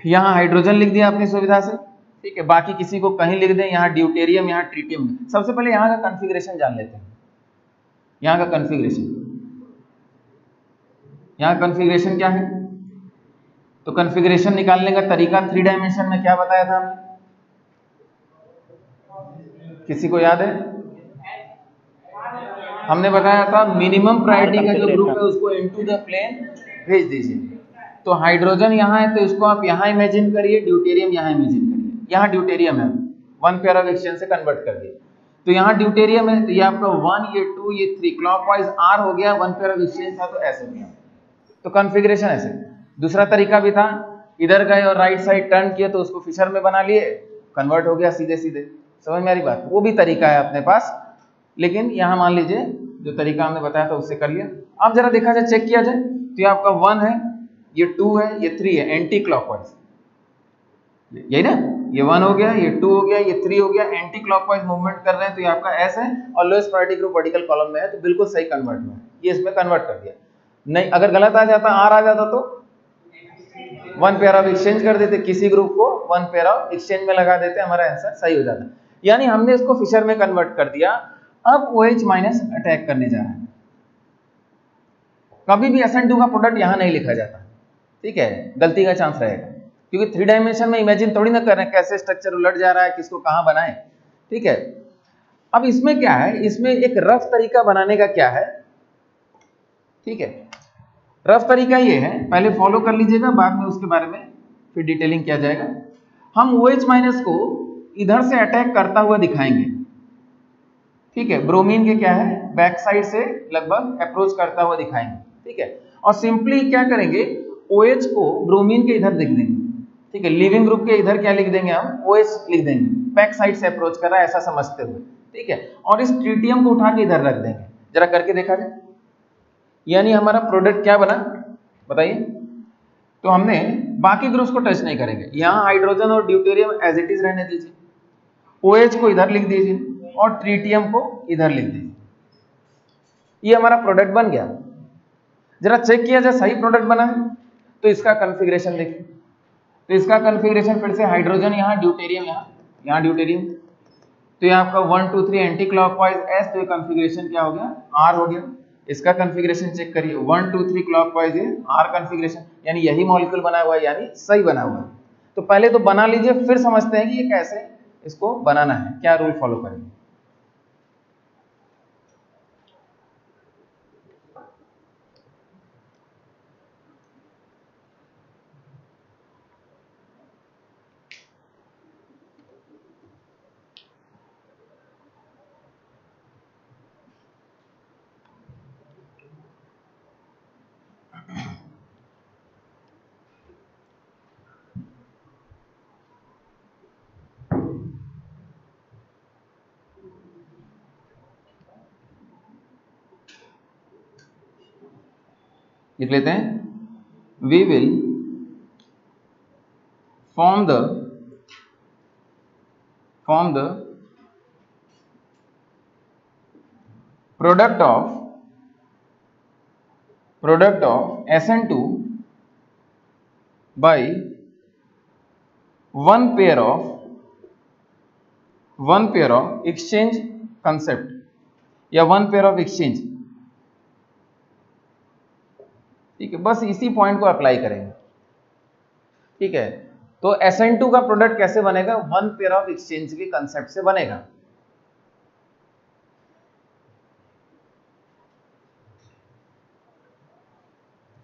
S1: यहां हाइड्रोजन लिख दिया अपनी सुविधा से, ठीक है। बाकी किसी को कहीं लिख दें, यहाँ ड्यूटेरियम, यहाँ ट्रीटियम। सबसे पहले यहाँ का कॉन्फ़िगरेशन जान लेते हैं, यहाँ का कॉन्फ़िगरेशन, यहाँ कॉन्फ़िगरेशन क्या है। तो कॉन्फ़िगरेशन निकालने का तरीका 3 डायमेंशन में क्या बताया था हमने, किसी को याद है? हमने बताया था मिनिमम प्रायोरिटी का जो ग्रुप है उसको इनटू द प्लेन भेज दीजिए। तो हाइड्रोजन यहाँ है तो इसको आप यहाँ इमेजिन करिए, ड्यूटेरियम यहाँ इमेजिन करिए। यहाँ ड्यूटेरियम है, 1 पेयर ऑफ एक्सचेंज से कन्वर्ट कर दिए, तो यहाँ ड्यूटेरियम है, तो ये आपका 1, ये 2, ये 3, क्लॉकवाइज R हो गया, 1 पेयर ऑफ एक्सचेंज था तो ऐसे हो गया। तो कॉन्फ़िगरेशन ऐसे। दूसरा तरीका भी था, इधर गए और राइट साइड टर्न किए तो उसको फिशर में बना लिए, कन्वर्ट हो गया सीधे सीधे, समझ में आ रही बात। वो भी तरीका है अपने पास, लेकिन यहाँ मान लीजिए जो तरीका हमने बताया था उससे कर लिया। अब जरा देखा जाए, चेक किया जाए, तो ये आपका 1 है, ये 2 है, ये 3 है, एंटी क्लॉकवाइज, यही ना, ये 1 हो गया, ये 2 हो गया, ये 3 हो गया, एंटी क्लॉकवाइज मूवमेंट कर रहे हैं, तो ये आपका S है और lowest priority group vertical column में है, तो बिल्कुल सही कन्वर्ट हुआ, ये इसमें कन्वर्ट कर दिया। नहीं, अगर गलत आ जाता, R आ जाता, तो 1 पेयर ऑफ एक्सचेंज कर देते, किसी ग्रुप को 1 पेयर ऑफ एक्सचेंज में लगा देते, हमारा आंसर सही हो जाता। यानी हमने इसको फिशर में कन्वर्ट कर दिया। अब OH माइनस अटैक करने जा रहा है। कभी भी SN2 का प्रोडक्ट यहां नहीं लिखा जाता, ठीक है, गलती का चांस रहेगा, क्योंकि 3 डायमेंशन में इमेजिन थोड़ी ना कर रहे हैं कैसे स्ट्रक्चर उलट जा रहा है, किसको कहां बनाए, ठीक है। अब इसमें क्या है, इसमें एक रफ तरीका बनाने का क्या है, ठीक है। रफ तरीका ये है, पहले फॉलो कर लीजिएगा, बाद में उसके बारे में फिर डिटेलिंग किया जाएगा। हम OH माइनस को इधर से अटैक करता हुआ दिखाएंगे, ठीक है। ब्रोमीन के क्या है, बैक साइड से लगभग अप्रोच करता हुआ दिखाएंगे, ठीक है। और सिंपली क्या करेंगे, OH को ब्रोमीन के इधर लिख देंगे, ठीक है। लिविंग ग्रुप के इधर क्या लिख देंगे, हम OH लिख देंगे, बैक साइड से अप्रोच कर रहा है ऐसा समझते हुए, ठीक है। और इस ट्रीटियम को उठा के इधर रख देंगे, जरा करके देखा जाए। यानी हमारा प्रोडक्ट क्या बना बताइए। तो हमने बाकी ग्रुप्स को टच नहीं करेंगे, यहाँ हाइड्रोजन और ड्यूटेरियम एज इट इज रहने दीजिए, OH को इधर लिख दीजिए और ट्रीटियम को इधर लिख दीजिए, ये हमारा प्रोडक्ट बन गया। जरा चेक किया जाए सही प्रोडक्ट बना है, तो इसका कॉन्फ़िगरेशन देखिए। तो इसका कॉन्फ़िगरेशन फिर से, हाइड्रोजन यहाँ, ड्यूटेरियम यहाँ, यहाँ ड्यूटेरियम, तो ये आपका 1 2 3 एंटी क्लॉकवाइज S, तो ये कॉन्फ़िगरेशन क्या हो गया, R हो गया। इसका कॉन्फ़िगरेशन चेक करिए, 1 2 3 क्लॉकवाइज है, R कॉन्फ़िगरेशन, यानी यही मॉलिक्यूल बना हुआ है, यानी सही बना हुआ है। तो पहले तो बना लीजिए, फिर समझते हैं कि ये कैसे इसको बनाना है, क्या रूल फॉलो करेंगे। लिख लेते हैं, we will form the product of SN2 by one pair of exchange concept या one pair of exchange। ठीक है, बस इसी पॉइंट को अप्लाई करेंगे। ठीक है, तो SN2 का प्रोडक्ट कैसे बनेगा? वन पेयर ऑफ एक्सचेंज के कंसेप्ट से बनेगा।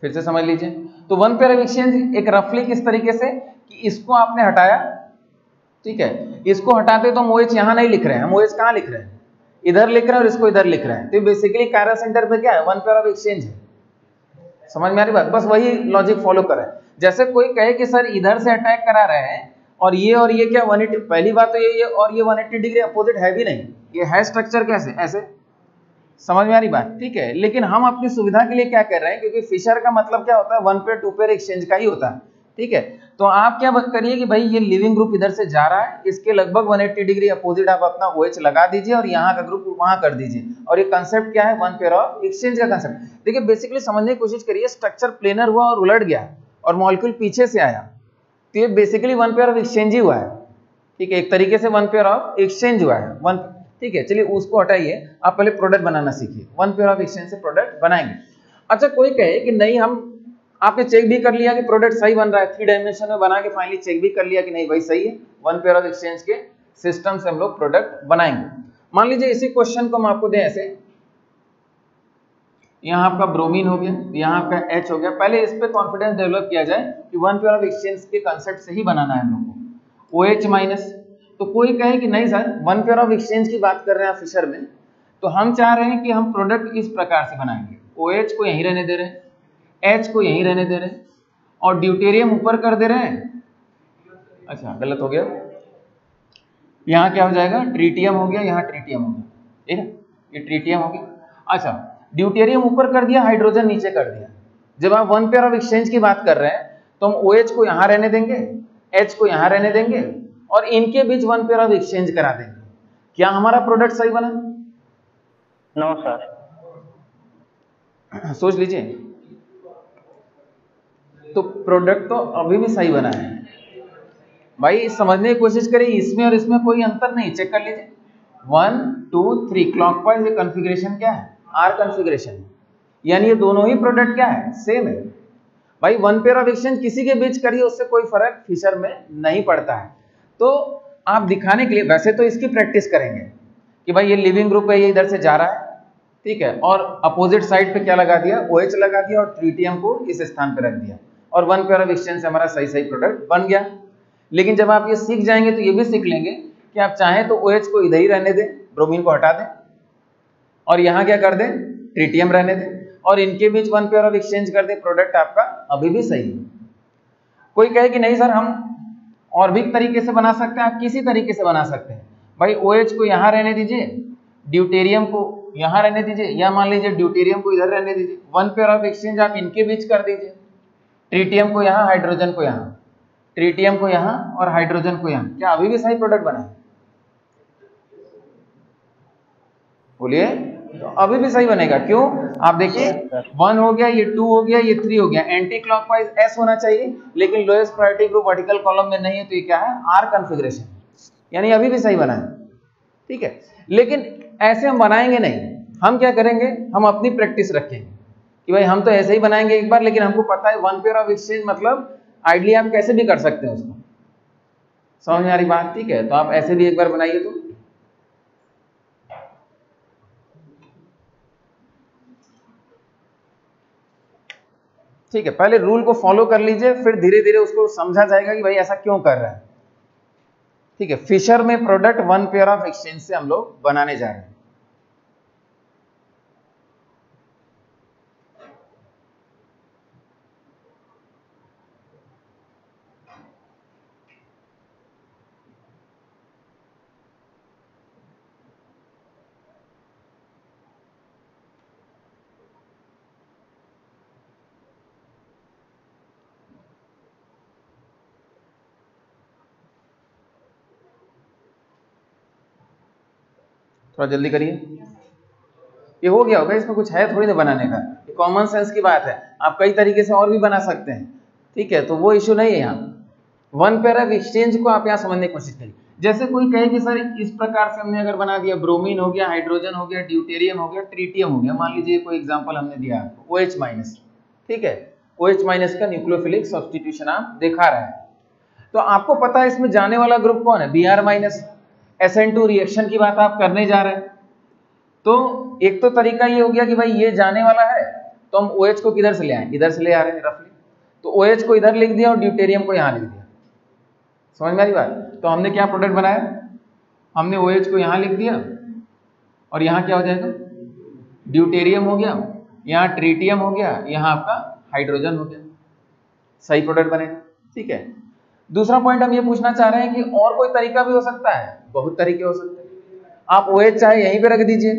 S1: फिर से समझ लीजिए, तो वन पेयर ऑफ एक्सचेंज एक रफली किस तरीके से कि इसको आपने हटाया, ठीक है, इसको हटाते तो हम OH यहां नहीं लिख रहे हैं, हम OH कहां लिख रहे हैं? इधर लिख रहे हैं और इसको इधर लिख रहे हैं। तो बेसिकली कायरा सेंटर पे क्या है? वन पेयर ऑफ एक्सचेंज है। समझ में आ रही बात? बस वही लॉजिक फॉलो करें। जैसे कोई कहे कि सर इधर से अटैक करा रहे हैं और ये क्या 180, पहली बात तो ये और ये 180 डिग्री अपोजिट है भी नहीं, ये है स्ट्रक्चर कैसे ऐसे। समझ में आ रही बात? ठीक है, लेकिन हम अपनी सुविधा के लिए क्या कर रहे हैं, क्योंकि फिशर का मतलब क्या होता है? One pair two pair exchange का ही होता है। ठीक है, तो आप क्या करिए कि भाई ये लिविंग ग्रुप इधर से जा रहा है, इसके लगभग 180 डिग्री अपोजिट आप अपना OH लगा दीजिए और यहाँ का ग्रुप वहां कर दीजिए, और ये कंसेप्ट क्या है? वन पेयर ऑफ एक्सचेंज का कंसेप्ट। देखिए बेसिकली समझने की कोशिश करिए, स्ट्रक्चर प्लेनर हुआ और उलट गया और मॉलिक्यूल पीछे से आया, तो ये basically one pair of exchange ही हुआ है। ठीक है, एक तरीके से वन पेयर ऑफ एक्सचेंज हुआ है वन। ठीक है, चलिए उसको हटाइए, आप पहले प्रोडक्ट बनाना सीखिए। वन पेयर ऑफ एक्सचेंज से प्रोडक्ट बनाएंगे। अच्छा, कोई कहे कि नहीं, हम आपने चेक भी कर लिया कि प्रोडक्ट सही बन रहा है, 3 डायमेंशन में बना के फाइनली चेक भी कर लिया कि नहीं भाई सही है, वन पेयर ऑफ एक्सचेंज के सिस्टम से हम लोग प्रोडक्ट बनाएंगे। मान लीजिए इसी क्वेश्चन को हम आपको दें ऐसे, यहाँ आपका ब्रोमीन हो गया, यहाँ आपका H हो गया। पहले इस पे कॉन्फिडेंस डेवलप किया जाए कि वन पेयर ऑफ एक्सचेंज के कंसेप्ट से ही बनाना है हम लोग को। OH माइनस, तो कोई कहे कि नहीं sir one pair of exchange की बात कर रहे हैं फिशर में, तो हम चाह रहे हैं कि हम प्रोडक्ट इस प्रकार से बनाएंगे, OH को यहीं रहने दे रहे हैं, H को यहीं रहने दे रहे हैं और ड्यूटेरियम ऊपर कर दे रहे हैं। अच्छा गलत हो गया, यहाँ क्या हो जाएगा? ट्रीटियम हो गया, यहाँ ट्रीटियम हो गया, ठीक है, ये ट्रीटियम हो गया। अच्छा, ड्यूटेरियम ऊपर कर दिया, हाइड्रोजन नीचे कर दिया। जब आप वन पेयर ऑफ एक्सचेंज की बात कर रहे हैं तो हम OH को यहां रहने देंगे, H को यहां रहने देंगे और इनके बीच वन पेयर ऑफ एक्सचेंज करा देंगे। क्या हमारा प्रोडक्ट सही बना?
S2: No sir.
S1: सोच लीजिए, तो प्रोडक्ट तो अभी भी सही बना है भाई। समझने की कोशिश करिए, इसमें और इसमें कोई अंतर नहीं, चेक कर लीजिए। 1 2 3 क्लॉकवाइज कॉन्फ़िगरेशन क्या है? R कॉन्फ़िगरेशन, यानी ये दोनों ही प्रोडक्ट क्या है? सेम है भाई। वन पेयर ऑफ एक्सचेंज किसी के बीच करिए, उससे कोई फर्क फिशर में नहीं पड़ता है। तो आप दिखाने के लिए वैसे तो इसकी प्रैक्टिस करेंगे कि भाई ये लिविंग ग्रुप है, ये इधर से जा रहा है, ठीक है, और अपोजिट साइड पे क्या लगा दिया? OH लगा दिया और ट्रीटियम को इस स्थान पे रख दिया और वन पेयर ऑफ एक्सचेंज से हमारा सही प्रोडक्ट बन गया। लेकिन जब आप ये सीख जाएंगे तो ये भी सीख लेंगे कि आप चाहें तो OH को इधर ही रहने दें, ब्रोमीन को हटा दें और यहाँ क्या कर दें? ट्रीटियम रहने दें और इनके बीच वन पेयर ऑफ एक्सचेंज कर दें, प्रोडक्ट आपका अभी भी सही है। कोई कहे कि नहीं सर हम और भी तरीके से बना सकते हैं, आप किसी तरीके से बना सकते हैं भाई। OH को यहाँ रहने दीजिए, ड्यूटेरियम को यहाँ रहने दीजिए, या मान लीजिए ड्यूटेरियम को इधर रहने दीजिए, वन पेयर ऑफ एक्सचेंज आप इनके बीच कर दीजिए, ट्रीटियम को यहाँ, हाइड्रोजन को यहाँ, ट्रीटियम को यहाँ और हाइड्रोजन को यहाँ। क्या अभी भी सही प्रोडक्ट बना है? बोलिए, तो अभी भी सही बनेगा। क्यों? आप देखिए 1 हो गया, ये 2 हो गया, ये 3 हो गया, एंटी क्लॉकवाइज S होना चाहिए, लेकिन lowest priority group vertical column में नहीं है, तो ये क्या है? R कॉन्फ़िगरेशन, यानी अभी भी सही बना है। ठीक है, लेकिन ऐसे हम बनाएंगे नहीं, हम क्या करेंगे? हम अपनी प्रैक्टिस रखेंगे कि भाई हम तो ऐसे ही बनाएंगे एक बार, लेकिन हमको पता है वन पेयर ऑफ एक्सचेंज मतलब आइडियली आप कैसे भी कर सकते हैं उसको। समझ में आ रही बात? ठीक है, तो आप ऐसे भी एक बार बनाइए। तो ठीक है, पहले रूल को फॉलो कर लीजिए, फिर धीरे धीरे उसको समझा जाएगा कि भाई ऐसा क्यों कर रहा है। ठीक है, फिशर में product one pair of exchange से हम लोग बनाने जा रहे हैं। थोड़ा जल्दी करिए। ये हो गया होगा, इसमें कुछ है थोड़ी ना बनाने का, ये कॉमन सेंस की बात है। आप कई तरीके से और भी बना सकते हैं, ठीक है, तो वो इश्यू नहीं है यहाँ। वन पेयर ऑफ एक्सचेंज को आप यहाँ समझने की कोशिश करिए। जैसे कोई कहे कि सर इस प्रकार से हमने अगर बना दिया, ब्रोमीन हो गया, हाइड्रोजन हो गया, ड्यूटेरियम हो गया, ट्रीटियम हो गया, मान लीजिए कोई एग्जांपल हमने दिया आपको OH-, ठीक है, OH- का न्यूक्लियोफिलिक सब्स्टिट्यूशन आप दिखा रहा है, तो आपको पता है इसमें जाने वाला ग्रुप कौन है, Br-। SN2 रिएक्शन की बात आप करने जा रहे हैं, तो एक तो तरीका ये हो गया कि भाई ये जाने वाला है, तो हम OH को किधर से ले आए, इधर से ले आ रहे हैं रफली, तो OH को इधर लिख दिया और ड्यूटेरियम को यहाँ लिख दिया। समझ में आ रही बात? तो हमने क्या प्रोडक्ट बनाया, हमने OH को यहाँ लिख दिया और यहाँ क्या हो जाएगा, ड्यूटेरियम हो गया, यहाँ ट्रीटियम हो गया, यहाँ आपका हाइड्रोजन हो गया, सही प्रोडक्ट बनेगा, ठीक है। दूसरा पॉइंट हम ये पूछना चाह रहे हैं कि और कोई तरीका भी हो सकता है, बहुत तरीके हो सकते हैं। आप OH चाहे यहीं पे रख दीजिए,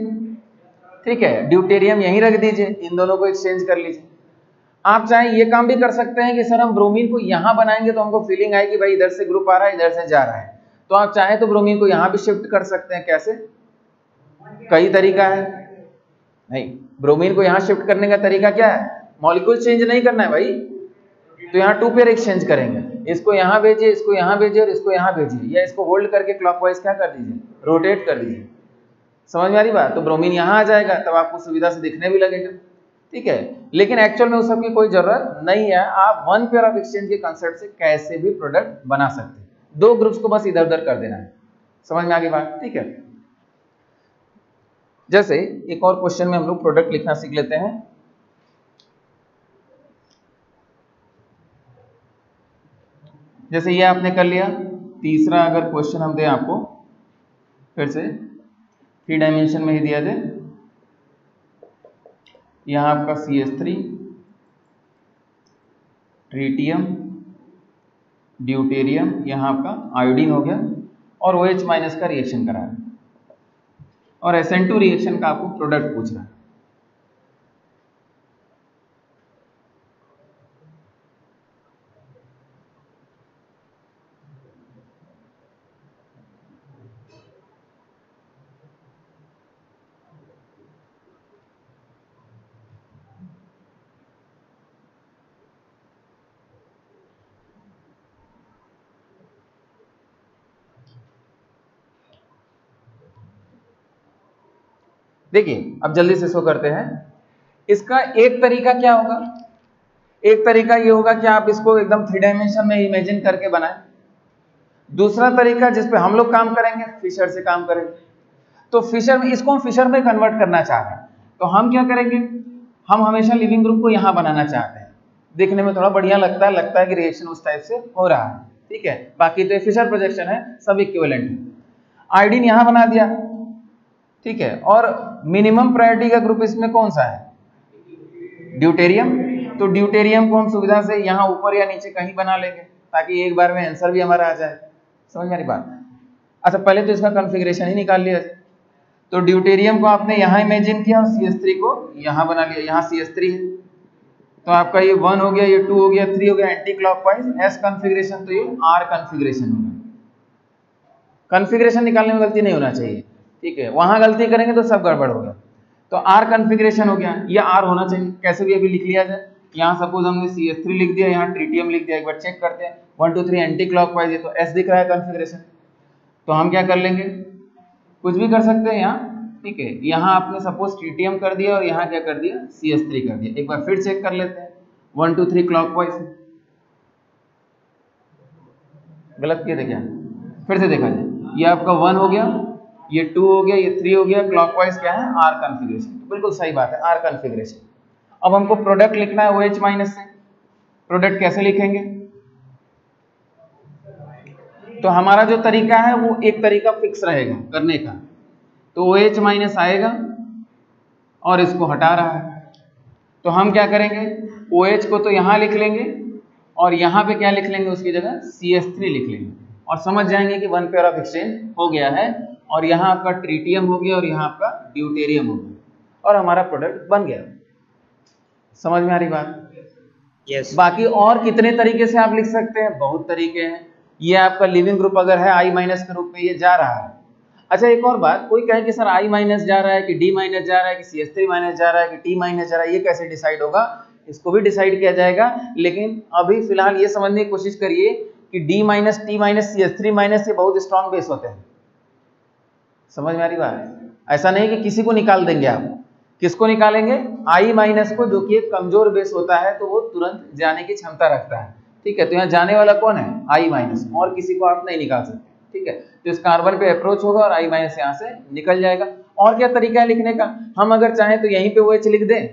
S1: ठीक है, ड्यूटेरियम यहीं रख दीजिए, इन दोनों को एक्सचेंज कर लीजिए। आप चाहे ये काम भी कर सकते हैं कि सर हम ब्रोमीन को यहां बनाएंगे तो हमको फीलिंग आएगी भाई इधर से ग्रुप आ रहा है, इधर से जा रहा है, तो आप चाहे तो ब्रोमीन को यहां भी शिफ्ट कर सकते हैं। कैसे? कई तरीका है। नहीं, ब्रोमीन को यहां शिफ्ट करने का तरीका क्या है, मॉलिक्यूल चेंज नहीं करना है भाई, तो यहाँ 2 पेयर एक्सचेंज करेंगे, इसको यहाँ भेजिए, इसको यहाँ भेजिए और इसको यहाँ भेजिए, या इसको होल्ड करके क्लॉकवाइज क्या कर दीजिए, रोटेट कर दीजिए। समझ में आ रही बात? तो ब्रोमीन यहाँ आ जाएगा, तब आपको सुविधा से दिखने भी लगेगा, ठीक है। लेकिन एक्चुअल में उस सब की कोई जरूरत नहीं है, आप वन पेयर ऑफ एक्सचेंज के कंसेप्ट से कैसे भी प्रोडक्ट बना सकते हैं, 2 ग्रुप्स को बस इधर उधर कर देना है। समझ में आ गई बात? ठीक है। जैसे एक और क्वेश्चन में हम लोग प्रोडक्ट लिखना सीख लेते हैं। जैसे ये आपने कर लिया, तीसरा अगर क्वेश्चन हम दें आपको, फिर से 3 डायमेंशन में ही दिया जाए, यहाँ आपका CH3, ट्रीटियम, ड्यूटेरियम, यहाँ आपका आयोडीन हो गया, और OH- का रिएक्शन करा है, और SN2 रिएक्शन का आपको प्रोडक्ट पूछ रहा है। देखिए अब जल्दी से शो करते हैं। इसका एक तरीका क्या होगा, एक तरीका ये होगा कि आप इसको एकदम 3 डायमेंशन में इमेजिन करके बनाएं। दूसरा तरीका जिस पे हम लोग काम करेंगे, फिशर से काम करेंगे। तो फिशर में, इसको हम फिशर में कन्वर्ट करना चाह रहे हैं, तो हम क्या करेंगे, हम हमेशा लिविंग ग्रुप को यहां बनाना चाहते हैं, देखने में थोड़ा बढ़िया लगता है कि रिएक्शन उस टाइप से हो रहा है, ठीक है। बाकी तो फिशर प्रोजेक्शन है, सब इक्विवेलेंट है। आयोडीन यहां बना दिया, ठीक है, और मिनिमम प्रायोरिटी का ग्रुप इसमें कौन सा है, ड्यूटेरियम। तो ड्यूटेरियम को हम सुविधा से यहाँ ऊपर या नीचे कहीं बना लेंगे, ताकि एक बार में आंसर भी हमारा आ जाए। समझ में आ रही बात? अच्छा, पहले तो इसका कॉन्फ़िगरेशन ही निकाल लिया। तो ड्यूटेरियम को आपने यहाँ इमेजिन किया और CH3 को यहाँ बना लिया, यहाँ CH3 है, तो आपका ये 1 हो गया, ये 2 हो गया, 3 हो गया, एंटी क्लॉकवाइज S कॉन्फ़िगरेशन, तो ये R कॉन्फ़िगरेशन होगा। कॉन्फ़िगरेशन निकालने में गलती नहीं होना चाहिए, ठीक है, वहां गलती करेंगे तो सब गड़बड़ हो गया। तो R कॉन्फ़िगरेशन हो गया, ये R होना चाहिए, कैसे भी अभी लिख लिया जाए। यहाँ सपोज हमने CH3 लिख दिया, यहाँ ट्रीटियम लिख दिया, एक बार चेक करते हैं, 1 2 3 एंटी क्लॉकवाइज है, तो S दिख रहा है कॉन्फ़िगरेशन। तो हम क्या कर लेंगे, कुछ भी कर सकते हैं यहाँ, ठीक है। यहाँ आपने सपोज ट्रीटियम कर दिया और यहाँ क्या कर दिया, CH3 कर दिया। एक बार फिर चेक कर लेते हैं, 1 2 3 क्लॉकवाइज, गलत किए थे क्या, फिर से देखा जाए, ये आपका 1 हो गया, ये 2 हो गया, ये 3 हो गया, क्लॉकवाइज क्या है, R कॉन्फ़िगरेशन। बिल्कुल सही बात है, R कॉन्फ़िगरेशन। अब हमको प्रोडक्ट लिखना है OH- से, प्रोडक्ट कैसे लिखेंगे, तो हमारा जो तरीका है वो एक तरीका फिक्स रहेगा करने का। तो OH- आएगा और इसको हटा रहा है, तो हम क्या करेंगे, OH को तो यहाँ लिख लेंगे और यहाँ पे क्या लिख लेंगे, उसकी जगह CH3 लिख लेंगे, और समझ जाएंगे कि 1 पेयर ऑफ एक्सचेंज हो गया है, और यहाँ आपका ट्रीटियम हो गया और यहाँ आपका ड्यूटेरियम हो गया, और हमारा प्रोडक्ट बन गया। समझ में आ रही बात?
S2: यस।
S1: बाकी और कितने तरीके से आप लिख सकते हैं, बहुत तरीके हैं। ये आपका लिविंग ग्रुप अगर है I- के रूप में ये जा रहा है, अच्छा एक और बात, कोई कहे कि सर I माइनस जा रहा है कि D माइनस जा रहा है कि CH3 माइनस जा रहा है कि T माइनस जा रहा है, ये कैसे डिसाइड होगा? इसको भी डिसाइड किया जाएगा, लेकिन अभी फिलहाल ये समझने की कोशिश करिए कि D minus T minus CH3 minus ये बहुत स्ट्रॉन्ग बेस होते हैं। समझ में आ रही बात? ऐसा नहीं कि किसी को निकाल देंगे आप। किसको निकालेंगे? I माइनस को, जो कि एक कमजोर बेस होता है, तो वो तुरंत जाने की क्षमता रखता है। ठीक है, तो यहाँ जाने वाला कौन है? I माइनस, और किसी को आप नहीं निकाल सकते। ठीक है, तो इस कार्बन पे अप्रोच होगा और I माइनस यहाँ से निकल जाएगा। और क्या तरीका है लिखने का? हम अगर चाहें तो यहीं पे OH लिख दें,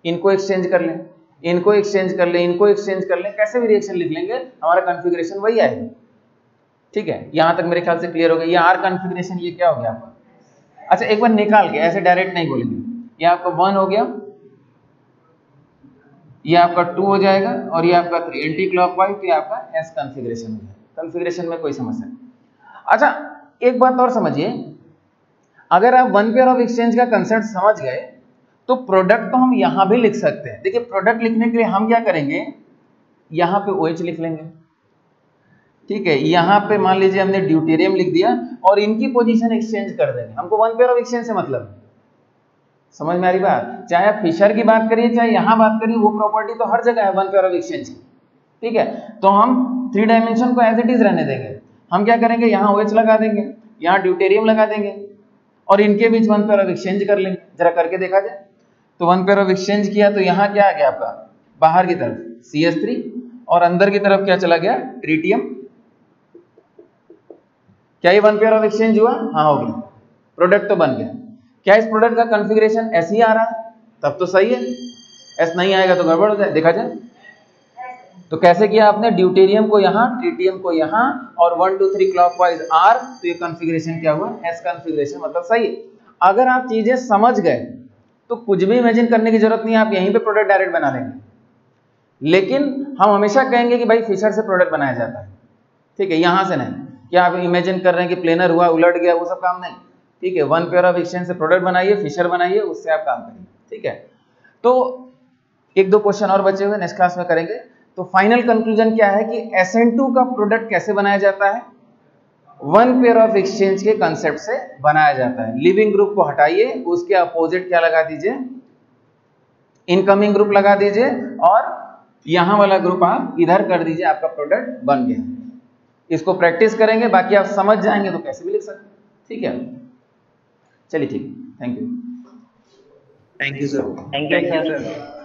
S1: इनको एक्सचेंज कर लें, इनको एक्सचेंज कर लें, इनको एक्सचेंज कर लें, कैसे भी रिएक्शन लिख लेंगे, हमारा कॉन्फ़िगरेशन वही आएगा। ठीक है, यहां तक मेरे ख्याल से क्लियर हो गया। ये आर कॉन्फ़िगरेशन, ये क्या हो गया आपका? अच्छा एक बार निकाल के, ऐसे डायरेक्ट नहीं बोलेंगे। ये आपका 1 हो गया, ये आपका 2 हो जाएगा, और ये आपका 3 एंटी क्लॉकवाइज, तो ये आपका एस कॉन्फ़िगरेशन हो जाएगा। कॉन्फ़िगरेशन में कोई समस्या नहीं। अच्छा एक बात और समझिए, अगर आप वन पेयर ऑफ एक्सचेंज का कंसेप्ट समझ गए तो प्रोडक्ट तो हम यहां भी लिख सकते हैं। देखिए प्रोडक्ट लिखने के लिए हम क्या करेंगे, यहां पे OH लिख लेंगे। ठीक है, यहां पे मान लीजिए हमने ड्यूटेरियम लिख दिया और इनकी पोजीशन एक्सचेंज कर देंगे, हमको वन पेयर ऑफ एक्सचेंज से मतलब है। समझ में आ रही बात? चाहे आप फिशर की बात करिए, चाहे यहां बात करिए, वो प्रॉपर्टी तो हर जगह है वन पेयर ऑफ एक्सचेंज की। ठीक है, तो हम 3 डायमेंशन को एज इट इज रहने देंगे। हम क्या करेंगे, यहाँ OH लगा देंगे, यहाँ ड्यूटेरियम लगा देंगे, और इनके बीच वन पेयर ऑफ एक्सचेंज कर लेंगे। जरा करके देखा जाए। तो वन पेयर ऑफ एक्सचेंज किया तो यहाँ क्या आ गया आपका, बाहर की तरफ CH3, और अंदर की तरफ क्या चला गया, ट्रीटियम। क्या ये वन पेयर ऑफ एक्सचेंज हुआ? हाँ हो गया, प्रोडक्ट तो बन गया। क्या इस प्रोडक्ट का कॉन्फ़िगरेशन ऐसे ही आ रहा है? तब तो सही है। ऐसा नहीं आएगा तो गड़बड़ हो जाए। देखा जाए तो कैसे किया आपने, ड्यूटेरियम को यहाँ, ट्रीटियम को यहाँ, और 1 2 3 क्लॉकवाइज R, तो ये कॉन्फ़िगरेशन क्या हुआ, एस कॉन्फ़िगरेशन, मतलब सही है। अगर आप चीजें समझ गए तो कुछ भी इमेजिन करने की जरूरत नहीं है, आप यहीं पे प्रोडक्ट डायरेक्ट बना लेंगे। लेकिन हम हमेशा कहेंगे कि भाई फिशर से प्रोडक्ट बनाया जाता है। ठीक है, यहां से नहीं। क्या आप इमेजिन कर रहे हैं कि प्लेनर हुआ, उलट गया, वो सब काम नहीं। ठीक है, वन पेयर ऑफ एक्सचेंज से प्रोडक्ट बनाइए, फिशर बनाइए, उससे आप काम करिए। ठीक है, तो एक दो क्वेश्चन और बचे हुए नेक्स्ट क्लास में करेंगे। तो फाइनल कंक्लूजन क्या है कि SN2 का प्रोडक्ट कैसे बनाया जाता है, वन पेयर ऑफ एक्सचेंज के कंसेप्ट से बनाया जाता है। लिविंग ग्रुप को हटाइए, उसके अपोजिट क्या लगा दीजिए, इनकमिंग ग्रुप लगा दीजिए, और यहां वाला ग्रुप आप इधर कर दीजिए, आपका प्रोडक्ट बन गया। इसको प्रैक्टिस करेंगे, बाकी आप समझ जाएंगे तो कैसे भी लिख सकते हैं। ठीक है, चलिए ठीक, thank you.
S3: Thank you sir.
S2: Thank you sir.